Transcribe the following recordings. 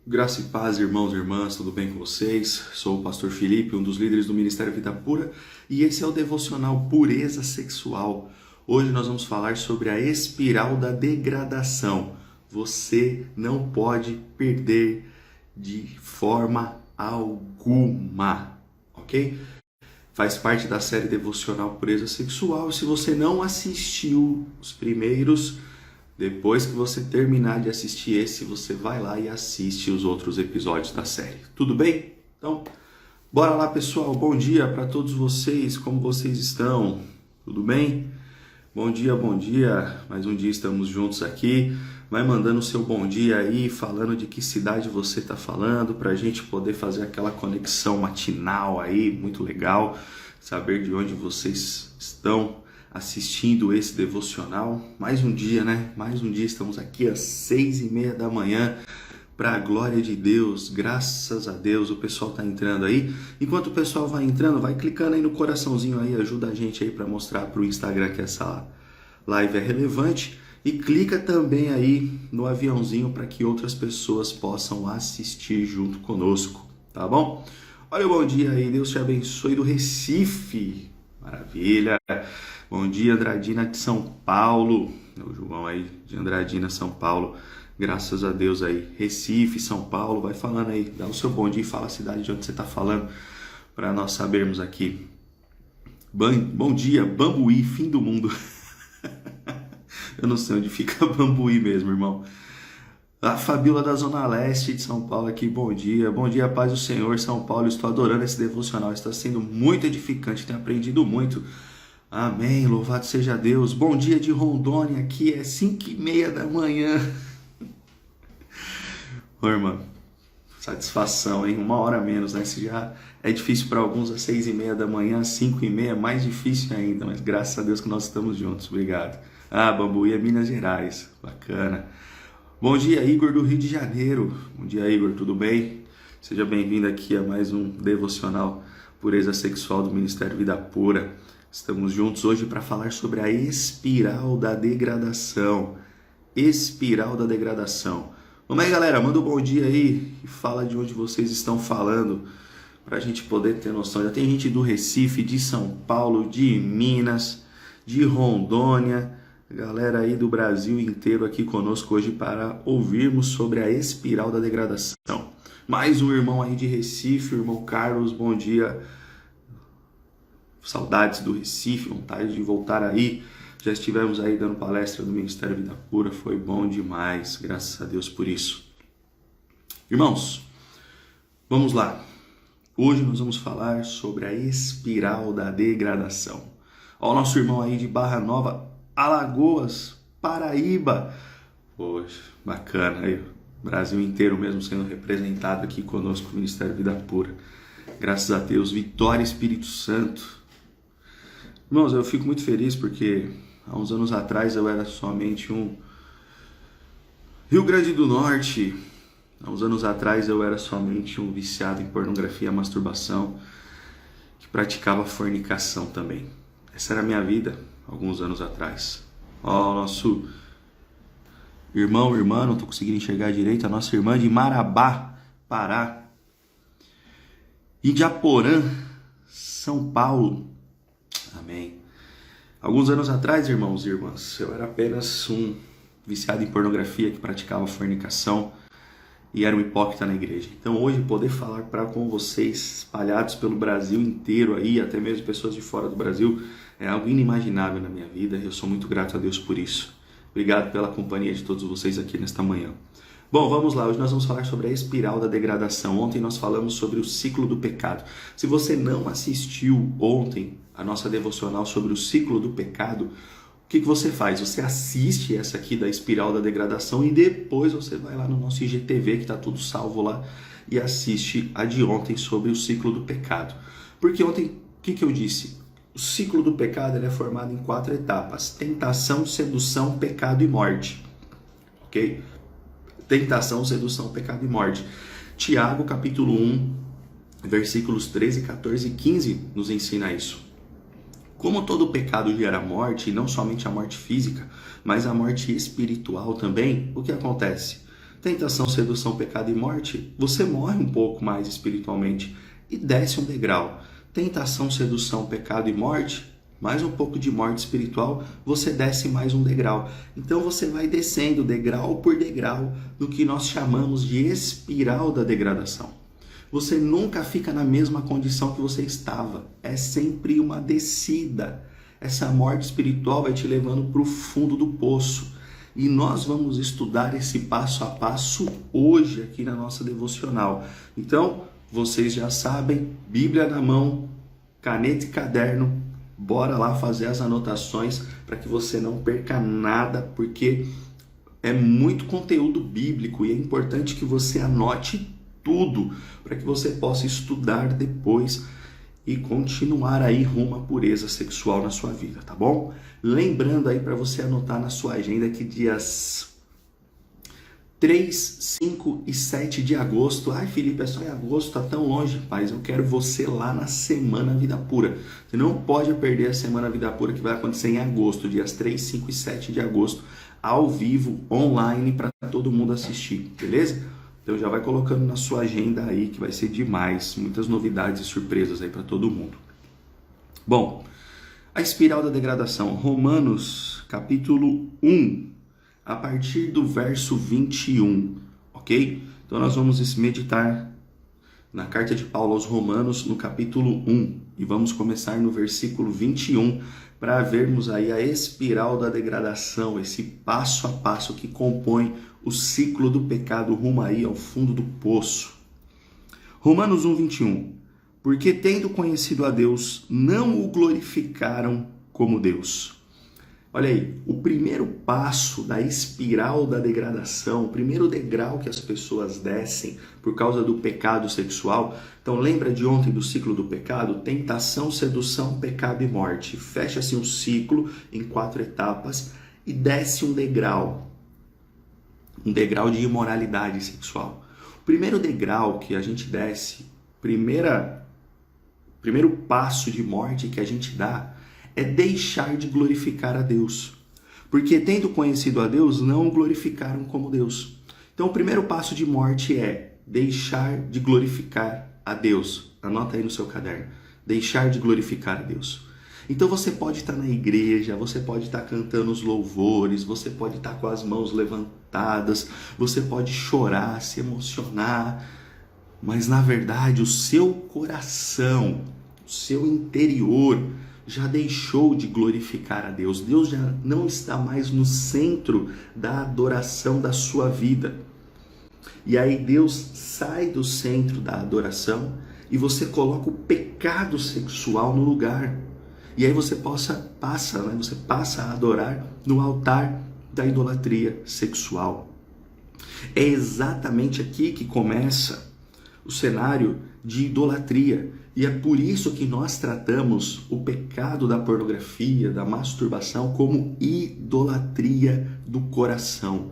Graça e paz, irmãos e irmãs, tudo bem com vocês? Sou o pastor Felipe, um dos líderes do Ministério Vida Pura, e esse é o devocional Pureza Sexual. Hoje nós vamos falar sobre a espiral da degradação. Você não pode perder de forma alguma, ok? Faz parte da série devocional Pureza Sexual. Se você não assistiu os primeiros, depois que você terminar de assistir esse, você vai lá e assiste os outros episódios da série. Tudo bem? Então, bora lá, pessoal. Bom dia para todos vocês. Como vocês estão? Tudo bem? Bom dia, bom dia. Mais um dia estamos juntos aqui. Vai mandando o seu bom dia aí, falando de que cidade você está falando, para a gente poder fazer aquela conexão matinal aí, muito legal. Saber de onde vocês estão assistindo esse devocional. Mais um dia, né? Mais um dia, estamos aqui às 6:30 da manhã, para a glória de Deus. Graças a Deus, o pessoal tá entrando aí. Enquanto o pessoal vai entrando, vai clicando aí no coraçãozinho aí, ajuda a gente aí para mostrar para o Instagram que essa live é relevante. E clica também aí no aviãozinho para que outras pessoas possam assistir junto conosco, tá bom? Olha o bom dia aí, Deus te abençoe do Recife. Maravilha. Bom dia, Andradina de São Paulo. O João aí de Andradina, São Paulo. Graças a Deus aí. Recife, São Paulo. Vai falando aí. Dá o seu bom dia e fala a cidade de onde você está falando para nós sabermos aqui. Bom dia, Bambuí, fim do mundo. Eu não sei onde fica Bambuí mesmo, irmão. A Fabíola da Zona Leste de São Paulo aqui, bom dia. Bom dia, paz do Senhor, São Paulo. Estou adorando esse devocional, está sendo muito edificante, tenho aprendido muito. Amém, louvado seja Deus. Bom dia de Rondônia, aqui é 5:30 da manhã. Ô, irmão, satisfação, hein? 1 hora menos, né? Se já é difícil para alguns às 6:30 da manhã, 5:30 é mais difícil ainda, mas graças a Deus que nós estamos juntos, obrigado. Bambuí é Minas Gerais, bacana. Bom dia, Igor do Rio de Janeiro. Bom dia, Igor, tudo bem? Seja bem-vindo aqui a mais um devocional Pureza Sexual do Ministério Vida Pura. Estamos juntos hoje para falar sobre a espiral da degradação. Espiral da degradação. Vamos aí, galera, manda um bom dia aí e fala de onde vocês estão falando para a gente poder ter noção. Já tem gente do Recife, de São Paulo, de Minas, de Rondônia, galera aí do Brasil inteiro aqui conosco hoje para ouvirmos sobre a espiral da degradação. Mais um irmão aí de Recife, o irmão Carlos, bom dia. Saudades do Recife, vontade de voltar aí. Já estivemos aí dando palestra no Ministério Vida Pura, foi bom demais, graças a Deus por isso. Irmãos, vamos lá. Hoje nós vamos falar sobre a espiral da degradação. Ó, o nosso irmão aí de Barra Nova, Alagoas, Paraíba. Poxa, bacana aí. Brasil inteiro mesmo sendo representado aqui conosco no Ministério Vida Pura. Graças a Deus, Vitória, Espírito Santo. Irmãos, eu fico muito feliz porque há uns anos atrás eu era somente um Rio Grande do Norte. Há uns anos atrás eu era somente um viciado em pornografia e masturbação que praticava fornicação também. Essa era a minha vida alguns anos atrás. Ó, o nosso irmã, não estou conseguindo enxergar direito, a nossa irmã de Marabá, Pará. Indiaporã, São Paulo. Amém. Alguns anos atrás, irmãos e irmãs, eu era apenas um viciado em pornografia que praticava fornicação e era um hipócrita na igreja. Então hoje poder falar com vocês, espalhados pelo Brasil inteiro aí, até mesmo pessoas de fora do Brasil, é algo inimaginável na minha vida. Eu sou muito grato a Deus por isso. Obrigado pela companhia de todos vocês aqui nesta manhã. Bom, vamos lá, hoje nós vamos falar sobre a espiral da degradação. Ontem nós falamos sobre o ciclo do pecado. Se você não assistiu ontem a nossa devocional sobre o ciclo do pecado, o que você faz? Você assiste essa aqui da espiral da degradação e depois você vai lá no nosso IGTV, que está tudo salvo lá, e assiste a de ontem sobre o ciclo do pecado. Porque ontem, o que eu disse? O ciclo do pecado ele é formado em 4 etapas: tentação, sedução, pecado e morte. Ok? Tentação, sedução, pecado e morte. Tiago, capítulo 1, versículos 13, 14 e 15 nos ensina isso. Como todo pecado gera morte, e não somente a morte física, mas a morte espiritual também, o que acontece? Tentação, sedução, pecado e morte, você morre um pouco mais espiritualmente e desce um degrau. Tentação, sedução, pecado e morte, mais um pouco de morte espiritual, você desce mais um degrau. Então você vai descendo degrau por degrau do que nós chamamos de espiral da degradação. Você nunca fica na mesma condição que você estava. É sempre uma descida. Essa morte espiritual vai te levando para o fundo do poço. E nós vamos estudar esse passo a passo hoje aqui na nossa devocional. Então, vocês já sabem, Bíblia na mão, caneta e caderno, bora lá fazer as anotações para que você não perca nada, porque é muito conteúdo bíblico e é importante que você anote tudo para que você possa estudar depois e continuar aí rumo à pureza sexual na sua vida, tá bom? Lembrando aí para você anotar na sua agenda que dias 3, 5 e 7 de agosto. Ai, Felipe, é só em agosto, tá tão longe. Mas eu quero você lá na Semana Vida Pura. Você não pode perder a Semana Vida Pura que vai acontecer em agosto, dias 3, 5 e 7 de agosto, ao vivo, online, para todo mundo assistir, beleza? Então já vai colocando na sua agenda aí que vai ser demais. Muitas novidades e surpresas aí para todo mundo. Bom, a espiral da degradação. Romanos, capítulo 1. A partir do verso 21, ok? Então nós vamos meditar na carta de Paulo aos Romanos, no capítulo 1. E vamos começar no versículo 21, para vermos aí a espiral da degradação, esse passo a passo que compõe o ciclo do pecado rumo aí ao fundo do poço. Romanos 1, 21. Porque tendo conhecido a Deus, não o glorificaram como Deus. Olha aí, o primeiro passo da espiral da degradação, o primeiro degrau que as pessoas descem por causa do pecado sexual. Então lembra de ontem do ciclo do pecado? Tentação, sedução, pecado e morte. Fecha-se um ciclo em 4 etapas e desce um degrau de imoralidade sexual. O primeiro degrau que a gente desce, primeiro passo de morte que a gente dá, é deixar de glorificar a Deus. Porque tendo conhecido a Deus, não o glorificaram como Deus. Então o primeiro passo de morte é deixar de glorificar a Deus. Anota aí no seu caderno. Deixar de glorificar a Deus. Então você pode estar na igreja, você pode estar cantando os louvores, você pode estar com as mãos levantadas, você pode chorar, se emocionar, mas na verdade o seu coração, o seu interior já deixou de glorificar a Deus. Deus já não está mais no centro da adoração da sua vida. E aí Deus sai do centro da adoração e você coloca o pecado sexual no lugar. E aí você passa a adorar no altar da idolatria sexual. É exatamente aqui que começa o cenário de idolatria. E é por isso que nós tratamos o pecado da pornografia, da masturbação, como idolatria do coração.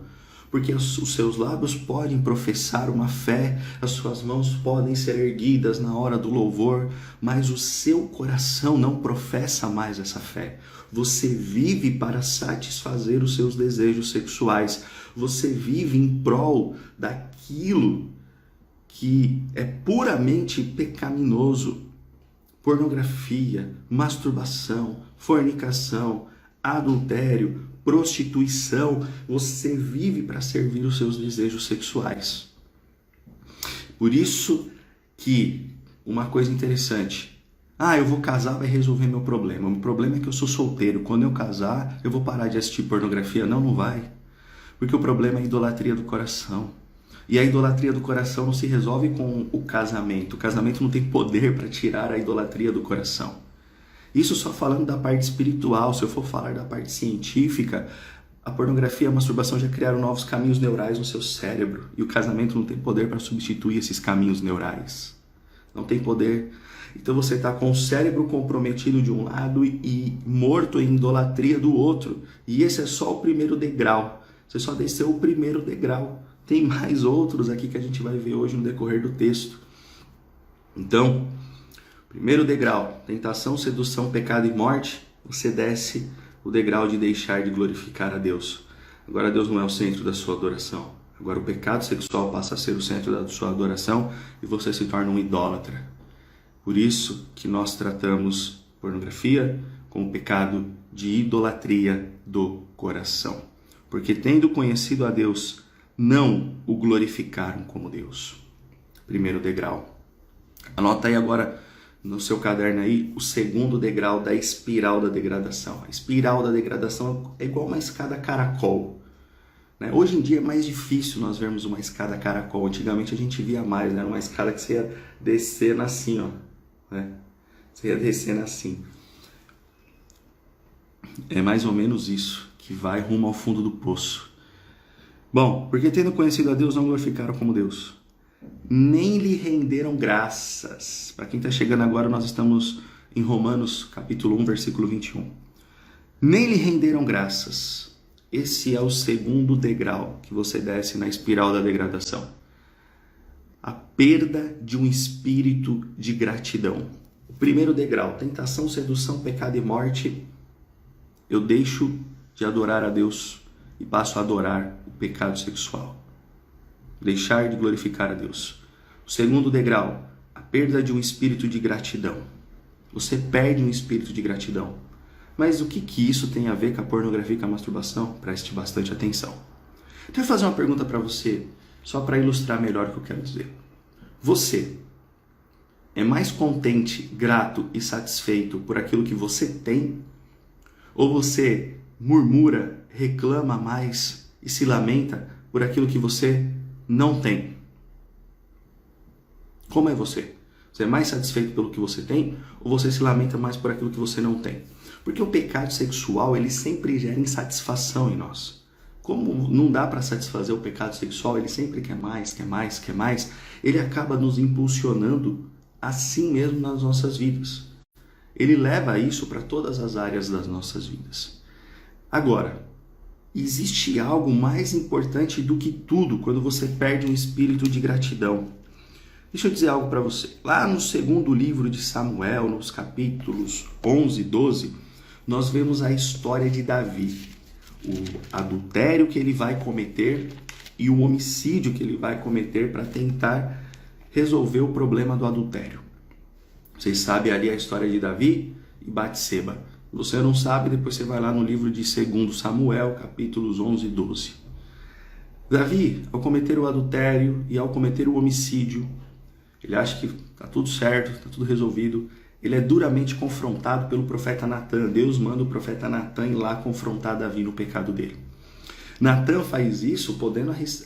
Porque os seus lábios podem professar uma fé, as suas mãos podem ser erguidas na hora do louvor, mas o seu coração não professa mais essa fé. Você vive para satisfazer os seus desejos sexuais. Você vive em prol daquilo que é puramente pecaminoso. Pornografia, masturbação, fornicação, adultério, prostituição. Você vive para servir os seus desejos sexuais. Por isso que uma coisa interessante. Eu vou casar, vai resolver meu problema. O problema é que eu sou solteiro. Quando eu casar, eu vou parar de assistir pornografia. Não vai. Porque o problema é a idolatria do coração. E a idolatria do coração não se resolve com o casamento. O casamento não tem poder para tirar a idolatria do coração. Isso só falando da parte espiritual. Se eu for falar da parte científica, a pornografia e a masturbação já criaram novos caminhos neurais no seu cérebro. E o casamento não tem poder para substituir esses caminhos neurais. Não tem poder. Então você está com o cérebro comprometido de um lado e morto em idolatria do outro. E esse é só o primeiro degrau. Você só desceu o primeiro degrau. Tem mais outros aqui que a gente vai ver hoje no decorrer do texto. Então, primeiro degrau, tentação, sedução, pecado e morte, você desce o degrau de deixar de glorificar a Deus. Agora Deus não é o centro da sua adoração. Agora o pecado sexual passa a ser o centro da sua adoração e você se torna um idólatra. Por isso que nós tratamos pornografia como pecado de idolatria do coração. Porque tendo conhecido a Deus, não o glorificaram como Deus. Primeiro degrau. Anota aí agora no seu caderno aí o segundo degrau da espiral da degradação. A espiral da degradação é igual uma escada caracol. Hoje em dia é mais difícil nós vermos uma escada caracol. Antigamente a gente via mais, né? Era uma escada que você ia descendo assim, ó. Você ia descendo assim. É mais ou menos isso, que vai rumo ao fundo do poço. Bom, porque tendo conhecido a Deus, não glorificaram como Deus, nem lhe renderam graças. Para quem está chegando agora, nós estamos em Romanos capítulo 1, versículo 21. Nem lhe renderam graças. Esse é o segundo degrau que você desce na espiral da degradação. A perda de um espírito de gratidão. O primeiro degrau, tentação, sedução, pecado e morte. Eu deixo de adorar a Deus e passo a adorar o pecado sexual. Deixar de glorificar a Deus. O segundo degrau, a perda de um espírito de gratidão. Você perde um espírito de gratidão. Mas o que isso tem a ver com a pornografia e com a masturbação? Preste bastante atenção. Então eu vou fazer uma pergunta para você, só para ilustrar melhor o que eu quero dizer. Você é mais contente, grato e satisfeito por aquilo que você tem? Ou você murmura, reclama mais e se lamenta por aquilo que você não tem? Como é você? Você é mais satisfeito pelo que você tem? Ou você se lamenta mais por aquilo que você não tem? Porque o pecado sexual, ele sempre gera insatisfação em nós. Como não dá para satisfazer o pecado sexual, ele sempre quer mais, quer mais, quer mais. Ele acaba nos impulsionando assim mesmo nas nossas vidas. Ele leva isso para todas as áreas das nossas vidas. Agora, existe algo mais importante do que tudo quando você perde um espírito de gratidão. Deixa eu dizer algo para você. Lá no segundo livro de Samuel, nos capítulos 11 e 12, nós vemos a história de Davi. O adultério que ele vai cometer e o homicídio que ele vai cometer para tentar resolver o problema do adultério. Vocês sabem ali a história de Davi e Batseba. Se você não sabe, depois você vai lá no livro de 2 Samuel, capítulos 11 e 12. Davi, ao cometer o adultério e ao cometer o homicídio, ele acha que está tudo certo, está tudo resolvido. Ele é duramente confrontado pelo profeta Natan. Deus manda o profeta Natan ir lá confrontar Davi no pecado dele. Natan faz isso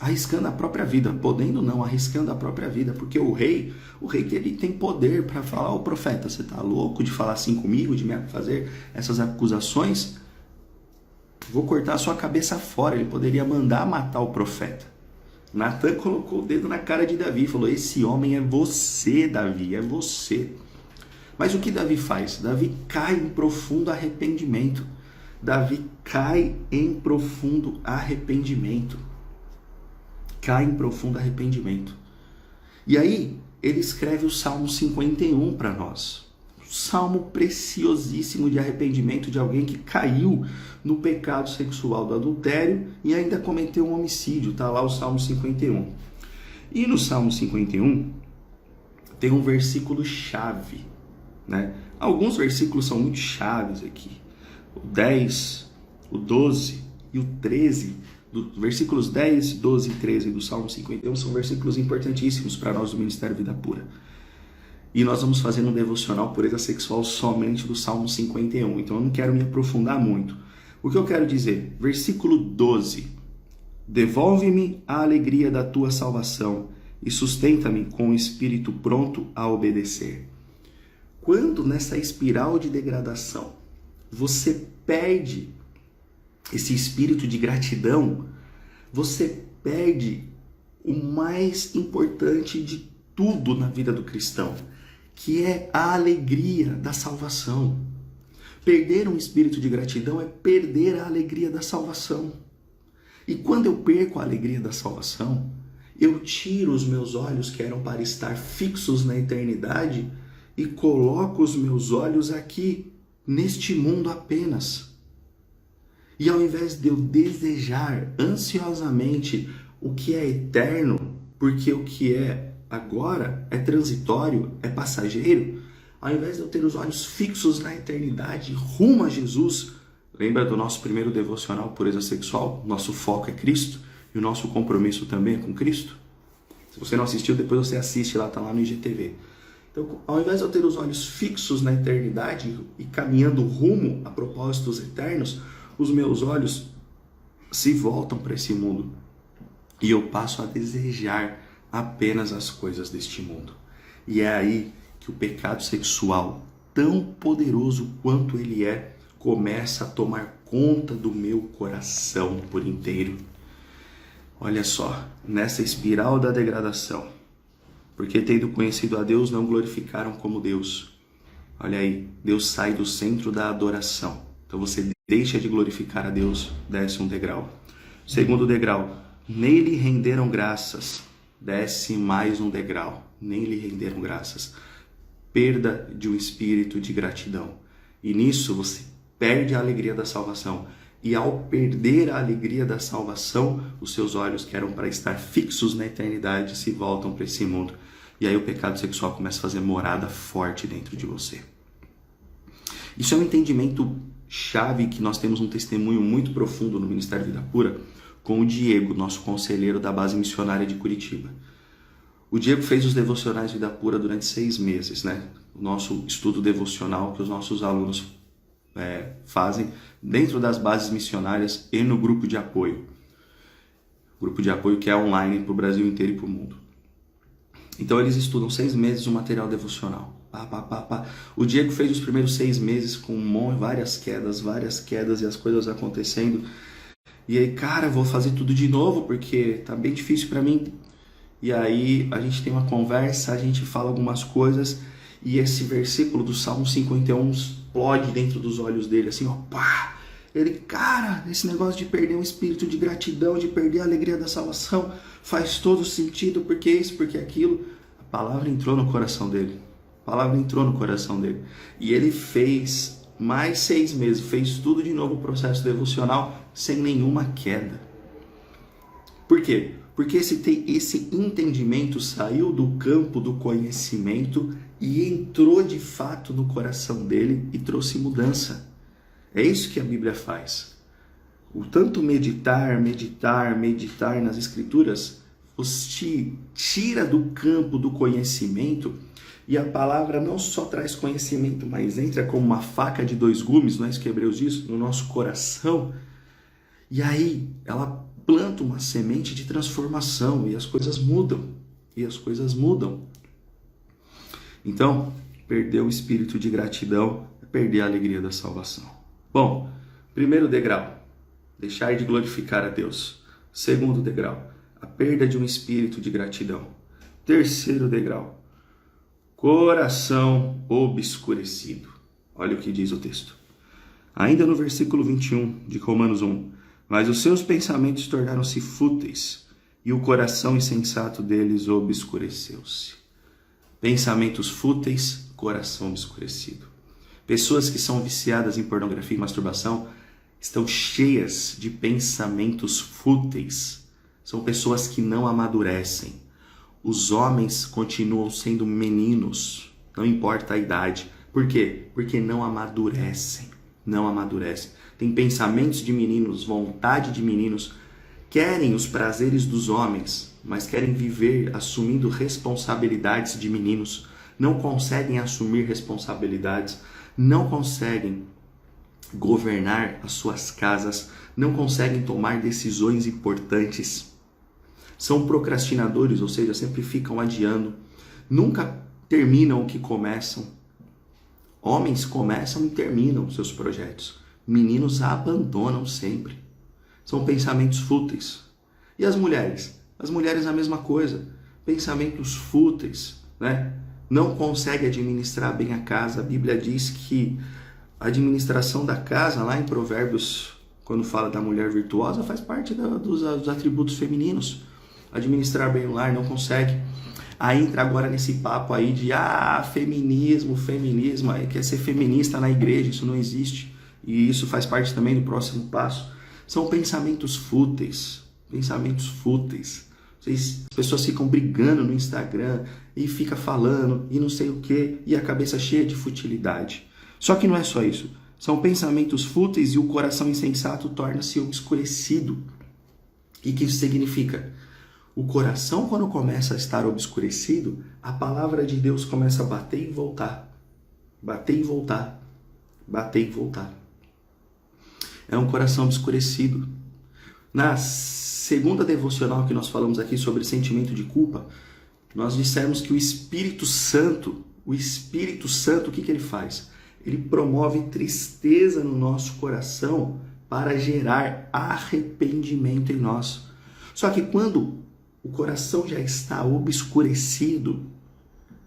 arriscando a própria vida. Podendo não, arriscando a própria vida. Porque o rei que ele tem poder para falar: ô profeta, você está louco de falar assim comigo, de me fazer essas acusações? Vou cortar a sua cabeça fora. Ele poderia mandar matar o profeta. Natan colocou o dedo na cara de Davi e falou: esse homem é você, Davi, é você. Mas o que Davi faz? Davi cai em profundo arrependimento. Davi cai em profundo arrependimento. Cai em profundo arrependimento. E aí, ele escreve o Salmo 51 para nós. Um salmo preciosíssimo de arrependimento de alguém que caiu no pecado sexual do adultério e ainda cometeu um homicídio. Está lá o Salmo 51. E no Salmo 51 tem um versículo chave. Alguns versículos são muito chaves aqui. O 10, o 12 e o 13, versículos 10, 12 e 13 do Salmo 51 são versículos importantíssimos para nós do Ministério Vida Pura. E nós vamos fazer um devocional pureza sexual somente do Salmo 51, então eu não quero me aprofundar muito. O que eu quero dizer? Versículo 12. Devolve-me a alegria da tua salvação e sustenta-me com o espírito pronto a obedecer. Quando nessa espiral de degradação você perde esse espírito de gratidão, você perde o mais importante de tudo na vida do cristão, que é a alegria da salvação. Perder um espírito de gratidão é perder a alegria da salvação. E quando eu perco a alegria da salvação, eu tiro os meus olhos que eram para estar fixos na eternidade e coloco os meus olhos aqui, neste mundo apenas. E ao invés de eu desejar ansiosamente o que é eterno, porque o que é agora é transitório, é passageiro. Ao invés de eu ter os olhos fixos na eternidade, rumo a Jesus, lembra do nosso primeiro devocional Pureza Sexual? Nosso foco é Cristo e o nosso compromisso também é com Cristo. Se você não assistiu, depois você assiste lá, tá lá no IGTV. Então, ao invés de eu ter os olhos fixos na eternidade e caminhando rumo a propósitos eternos, os meus olhos se voltam para esse mundo e eu passo a desejar apenas as coisas deste mundo. E é aí que o pecado sexual, tão poderoso quanto ele é, começa a tomar conta do meu coração por inteiro. Olha só, nessa espiral da degradação, porque tendo conhecido a Deus, não glorificaram como Deus. Olha aí, Deus sai do centro da adoração. Então você deixa de glorificar a Deus, desce um degrau. Segundo degrau, nem lhe renderam graças, desce mais um degrau. Nem lhe renderam graças. Perda de um espírito de gratidão. E nisso você perde a alegria da salvação. E ao perder a alegria da salvação, os seus olhos, que eram para estar fixos na eternidade, se voltam para esse mundo. E aí o pecado sexual começa a fazer morada forte dentro de você. Isso é um entendimento chave, que nós temos um testemunho muito profundo no Ministério Vida Pura com o Diego, nosso conselheiro da base missionária de Curitiba. O Diego fez os devocionais Vida Pura durante 6 meses, né? O nosso estudo devocional que os nossos alunos fazem dentro das bases missionárias e no grupo de apoio. Grupo de apoio que é online para o Brasil inteiro e para o mundo. Então eles estudam 6 meses o material devocional. O Diego fez os primeiros 6 meses com várias quedas e as coisas acontecendo. E aí, cara, vou fazer tudo de novo porque tá bem difícil para mim. E aí a gente tem uma conversa, a gente fala algumas coisas e esse versículo do Salmo 51 explode dentro dos olhos dele, assim, ó, pá! Ele, cara, esse negócio de perder um espírito de gratidão, de perder a alegria da salvação, faz todo sentido, porque isso, porque aquilo. A palavra entrou no coração dele. E ele fez mais 6 meses, fez tudo de novo o processo devocional, sem nenhuma queda. Por quê? Porque esse entendimento saiu do campo do conhecimento e entrou de fato no coração dele e trouxe mudança. É isso que a Bíblia faz. O tanto meditar nas Escrituras, te tira do campo do conhecimento, e a palavra não só traz conhecimento, mas entra como uma faca de 2 gumes, não é isso que Hebreus diz, no nosso coração. E aí ela planta uma semente de transformação e as coisas mudam. Então, perder o espírito de gratidão é perder a alegria da salvação. Bom, primeiro degrau, deixar de glorificar a Deus. Segundo degrau, a perda de um espírito de gratidão. Terceiro degrau, coração obscurecido. Olha o que diz o texto. Ainda no versículo 21 de Romanos 1. Mas os seus pensamentos tornaram-se fúteis e o coração insensato deles obscureceu-se. Pensamentos fúteis, coração obscurecido. Pessoas que são viciadas em pornografia e masturbação estão cheias de pensamentos fúteis. São pessoas que não amadurecem. Os homens continuam sendo meninos, não importa a idade. Por quê? Porque não amadurecem. Tem pensamentos de meninos, vontade de meninos, querem os prazeres dos homens, mas querem viver assumindo responsabilidades de meninos, não conseguem assumir responsabilidades, não conseguem governar as suas casas, não conseguem tomar decisões importantes. São procrastinadores, ou seja, sempre ficam adiando, nunca terminam o que começam. Homens começam e terminam seus projetos. Meninos abandonam sempre. São pensamentos fúteis. E as mulheres? As mulheres a mesma coisa. Pensamentos fúteis, né? Não consegue administrar bem a casa. A Bíblia diz que a administração da casa, lá em Provérbios, quando fala da mulher virtuosa, faz parte dos atributos femininos. Administrar bem o lar, não consegue. Aí entra agora nesse papo aí de feminismo, aí quer ser feminista na igreja, isso não existe. E isso faz parte também do próximo passo. São pensamentos fúteis, pensamentos fúteis. As pessoas ficam brigando no Instagram e fica falando e não sei o que, e a cabeça cheia de futilidade. Só que não é só isso. São pensamentos fúteis e o coração insensato torna-se obscurecido. O que isso significa? O coração, quando começa a estar obscurecido, a palavra de Deus começa a bater e voltar. Bater e voltar. Bater e voltar. É um coração obscurecido. Na segunda devocional que nós falamos aqui sobre sentimento de culpa, nós dissemos que o Espírito Santo, o que ele faz? Ele promove tristeza no nosso coração para gerar arrependimento em nós. Só que quando o coração já está obscurecido,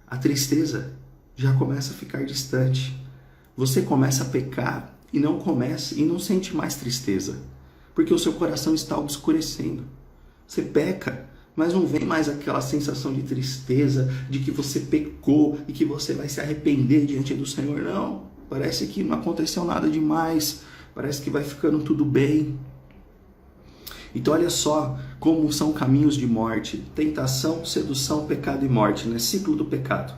a tristeza já começa a ficar distante. Você começa a pecar e não sente mais tristeza, porque o seu coração está obscurecendo. Você peca, mas não vem mais aquela sensação de tristeza, de que você pecou e que você vai se arrepender diante do Senhor. Não, parece que não aconteceu nada demais, parece que vai ficando tudo bem. Então olha só como são caminhos de morte: tentação, sedução, pecado e morte, né? Ciclo do pecado.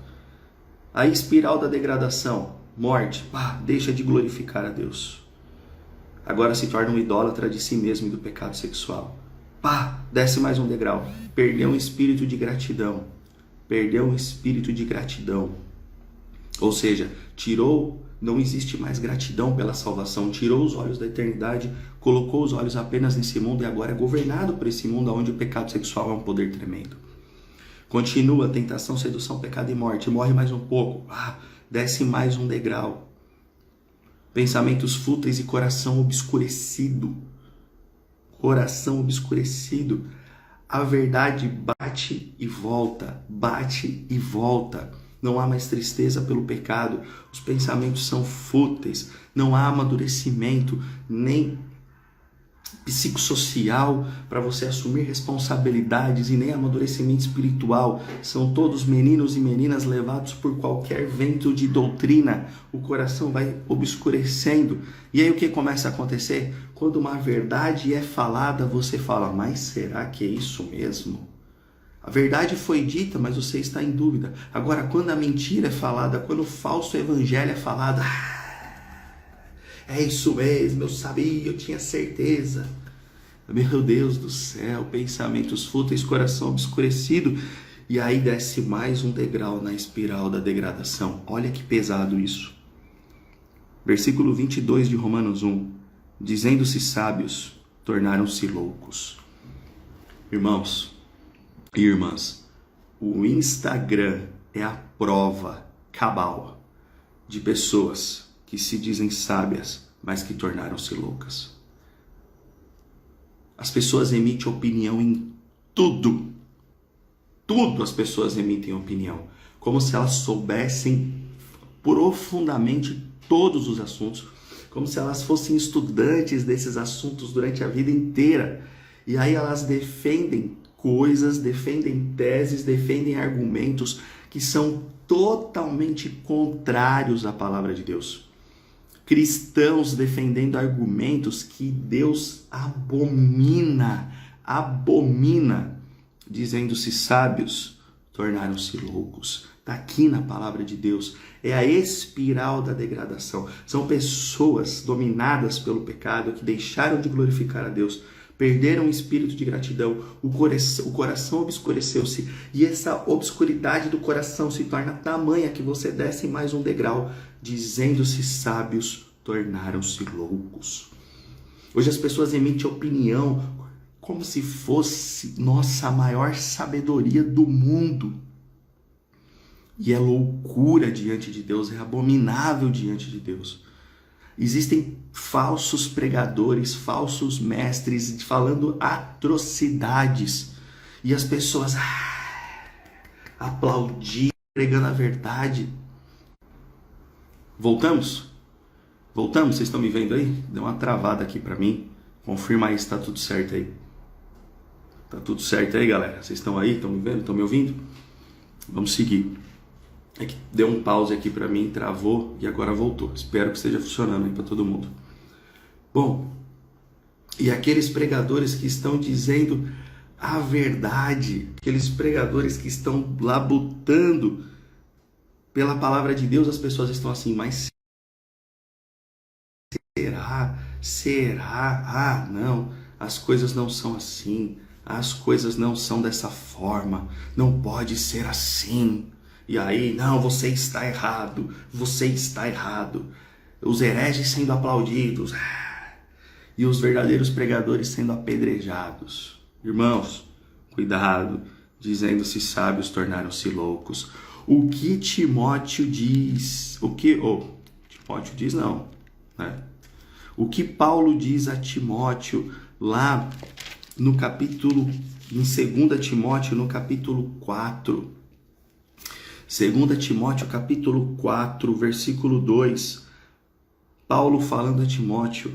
A espiral da degradação, morte, deixa de glorificar a Deus. Agora se torna um idólatra de si mesmo e do pecado sexual. Desce mais um degrau. Perdeu um espírito de gratidão. Perdeu um espírito de gratidão. Ou seja, não existe mais gratidão pela salvação. Tirou os olhos da eternidade, colocou os olhos apenas nesse mundo e agora é governado por esse mundo onde o pecado sexual é um poder tremendo. Continua tentação, sedução, pecado e morte. Morre mais um pouco. Desce mais um degrau. Pensamentos fúteis e coração obscurecido. Coração obscurecido. A verdade bate e volta. Bate e volta. Não há mais tristeza pelo pecado. Os pensamentos são fúteis. Não há amadurecimento, nem psicossocial para você assumir responsabilidades e nem amadurecimento espiritual. São todos meninos e meninas levados por qualquer vento de doutrina. O coração vai obscurecendo. E aí o que começa a acontecer? Quando uma verdade é falada, você fala: mas será que é isso mesmo? A verdade foi dita, mas você está em dúvida. Agora, quando a mentira é falada, quando o falso evangelho é falado, é isso mesmo, eu sabia, eu tinha certeza. Meu Deus do céu, pensamentos fúteis, coração obscurecido. E aí desce mais um degrau na espiral da degradação. Olha que pesado isso. Versículo 22 de Romanos 1. Dizendo-se sábios, tornaram-se loucos. Irmãos e irmãs, o Instagram é a prova cabal de pessoas que se dizem sábias, mas que tornaram-se loucas. As pessoas emitem opinião em tudo. Tudo as pessoas emitem opinião. Como se elas soubessem profundamente todos os assuntos. Como se elas fossem estudantes desses assuntos durante a vida inteira. E aí elas defendem coisas, defendem teses, defendem argumentos que são totalmente contrários à palavra de Deus. Cristãos defendendo argumentos que Deus abomina, dizendo-se sábios, tornaram-se loucos. Está aqui na palavra de Deus. É a espiral da degradação. São pessoas dominadas pelo pecado que deixaram de glorificar a Deus, perderam o espírito de gratidão, o coração obscureceu-se, e essa obscuridade do coração se torna tamanha que você desce mais um degrau. Dizendo-se sábios, tornaram-se loucos. Hoje as pessoas emitem opinião como se fosse a maior sabedoria do mundo. E é loucura diante de Deus, é abominável diante de Deus. Existem falsos pregadores, falsos mestres falando atrocidades. E as pessoas aplaudindo, pregando a verdade. Voltamos? Voltamos? Vocês estão me vendo aí? Deu uma travada aqui para mim. Confirma aí se está tudo certo aí. Tá tudo certo aí, galera? Vocês estão aí? Estão me vendo? Estão me ouvindo? Vamos seguir. É que deu um pause aqui para mim, travou e agora voltou. Espero que esteja funcionando aí para todo mundo. Bom, E aqueles pregadores que estão dizendo a verdade, aqueles pregadores que estão labutando pela palavra de Deus, as pessoas estão assim, mas será? Será? Ah, não, as coisas não são assim, as coisas não são dessa forma, não pode ser assim. E aí, não, você está errado, você está errado. Os hereges sendo aplaudidos e os verdadeiros pregadores sendo apedrejados. Irmãos, cuidado, dizendo-se sábios tornaram-se loucos. O que Timóteo diz? Timóteo diz não, né? O que Paulo diz a Timóteo lá no capítulo, em 2 Timóteo, no capítulo 4. 2 Timóteo, capítulo 4, versículo 2. Paulo falando a Timóteo: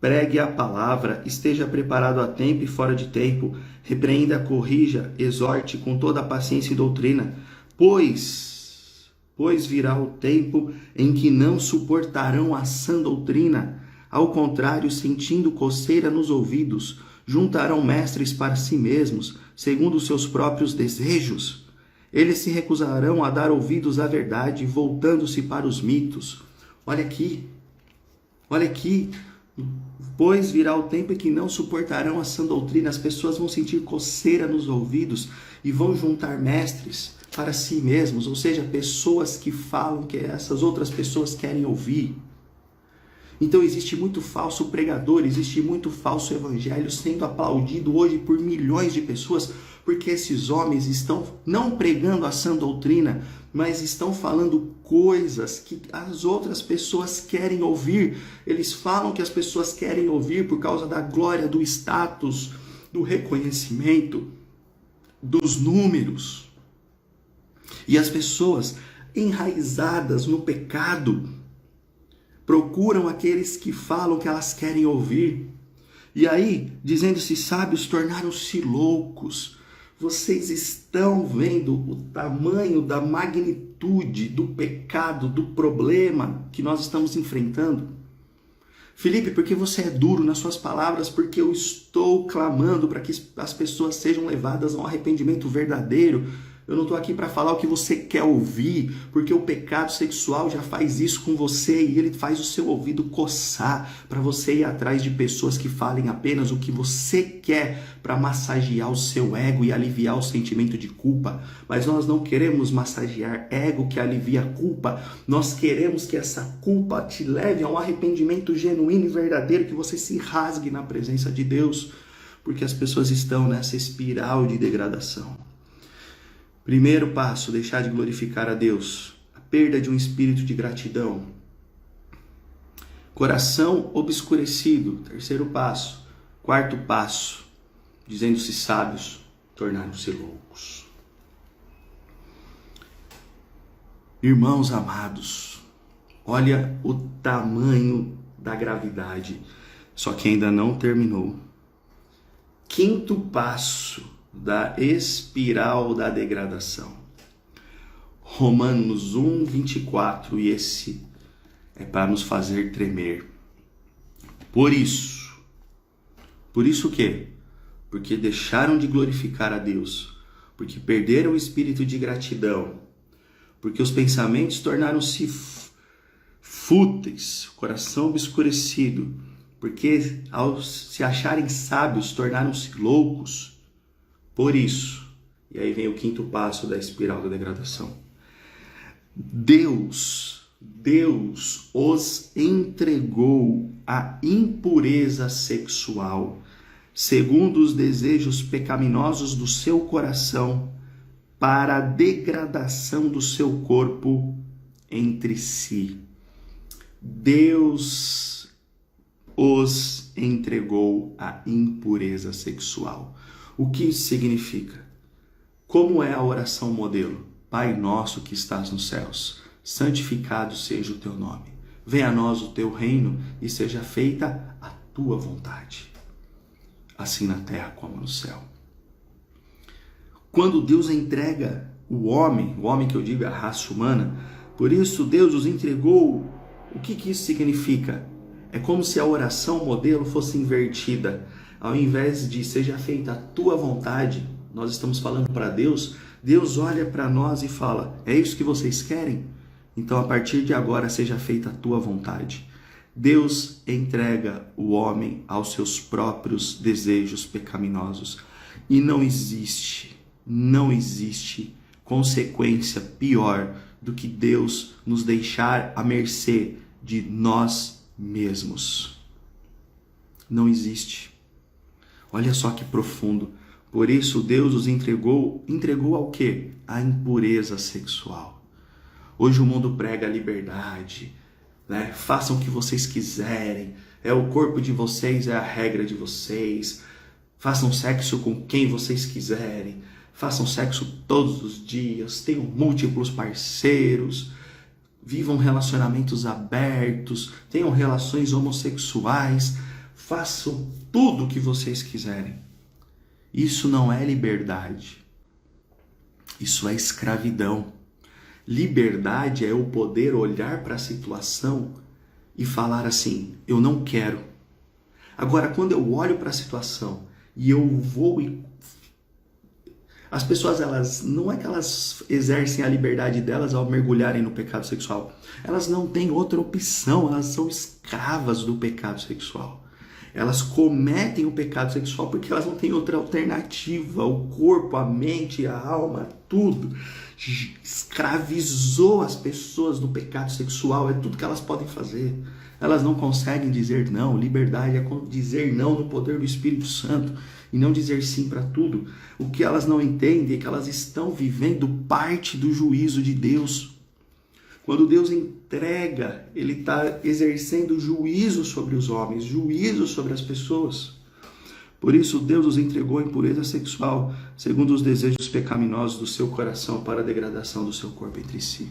pregue a palavra, esteja preparado a tempo e fora de tempo, repreenda, corrija, exorte com toda a paciência e doutrina, pois virá o tempo em que não suportarão a sã doutrina. Ao contrário, sentindo coceira nos ouvidos, juntarão mestres para si mesmos, segundo os seus próprios desejos. Eles se recusarão a dar ouvidos à verdade, voltando-se para os mitos. Olha aqui. Pois virá o tempo em que não suportarão a sã doutrina. As pessoas vão sentir coceira nos ouvidos e vão juntar mestres para si mesmos, ou seja, pessoas que falam que essas outras pessoas querem ouvir. Então existe muito falso pregador, existe muito falso evangelho sendo aplaudido hoje por milhões de pessoas, porque esses homens estão não pregando a sã doutrina, mas estão falando coisas que as outras pessoas querem ouvir. Eles falam que as pessoas querem ouvir por causa da glória, do status, do reconhecimento, dos números. E as pessoas enraizadas no pecado procuram aqueles que falam que elas querem ouvir. E aí, dizendo-se sábios, tornaram-se loucos. Vocês estão vendo o tamanho da magnitude do pecado, do problema que nós estamos enfrentando? Felipe, porque você é duro nas suas palavras? Porque eu estou clamando para que as pessoas sejam levadas a um arrependimento verdadeiro. Eu não estou aqui para falar o que você quer ouvir, porque o pecado sexual já faz isso com você e ele faz o seu ouvido coçar para você ir atrás de pessoas que falem apenas o que você quer para massagear o seu ego e aliviar o sentimento de culpa. Mas nós não queremos massagear ego que alivia a culpa. Nós queremos que essa culpa te leve a um arrependimento genuíno e verdadeiro, que você se rasgue na presença de Deus, porque as pessoas estão nessa espiral de degradação. Primeiro passo, deixar de glorificar a Deus. A perda de um espírito de gratidão. Coração obscurecido. Terceiro passo. Quarto passo, dizendo-se sábios, tornaram-se loucos. Irmãos amados, olha o tamanho da gravidade. Só que ainda não terminou. Quinto passo da espiral da degradação. Romanos 1, 24, e esse é para nos fazer tremer. Por isso o quê? Porque deixaram de glorificar a Deus, porque perderam o espírito de gratidão, porque os pensamentos tornaram-se fúteis, o coração obscurecido, porque ao se acharem sábios tornaram-se loucos. Por isso, e aí vem o quinto passo da espiral da degradação. Deus os entregou à impureza sexual, segundo os desejos pecaminosos do seu coração, para a degradação do seu corpo entre si. Deus os entregou à impureza sexual. O que isso significa? Como é a oração modelo? Pai nosso que estás nos céus, santificado seja o teu nome. Venha a nós o teu reino e seja feita a tua vontade, assim na terra como no céu. Quando Deus entrega o homem que eu digo é a raça humana, por isso Deus os entregou. O que isso significa? É como se a oração modelo fosse invertida. Ao invés de seja feita a tua vontade, nós estamos falando para Deus, Deus olha para nós e fala, é isso que vocês querem? Então a partir de agora seja feita a tua vontade. Deus entrega o homem aos seus próprios desejos pecaminosos. E não existe consequência pior do que Deus nos deixar à mercê de nós mesmos. Não existe. Olha só que profundo. Por isso Deus os entregou ao quê? A impureza sexual. Hoje o mundo prega a liberdade, né? Façam o que vocês quiserem. O corpo de vocês é a regra de vocês. Façam sexo com quem vocês quiserem. Façam sexo todos os dias. Tenham múltiplos parceiros. Vivam relacionamentos abertos. Tenham relações homossexuais. Façam tudo o que vocês quiserem. Isso não é liberdade. Isso é escravidão. Liberdade é o poder olhar para a situação e falar assim, eu não quero. Agora, quando eu olho para a situação e eu vou e... As pessoas, não é que elas exercem a liberdade delas ao mergulharem no pecado sexual. Elas não têm outra opção, elas são escravas do pecado sexual. Elas cometem o pecado sexual porque elas não têm outra alternativa. O corpo, a mente, a alma, tudo escravizou as pessoas do pecado sexual. É tudo que elas podem fazer. Elas não conseguem dizer não. Liberdade é dizer não no poder do Espírito Santo e não dizer sim para tudo. O que elas não entendem é que elas estão vivendo parte do juízo de Deus. Quando Deus entrega, Ele está exercendo juízo sobre os homens, juízo sobre as pessoas. Por isso, Deus os entregou a impureza sexual, segundo os desejos pecaminosos do seu coração, para a degradação do seu corpo entre si.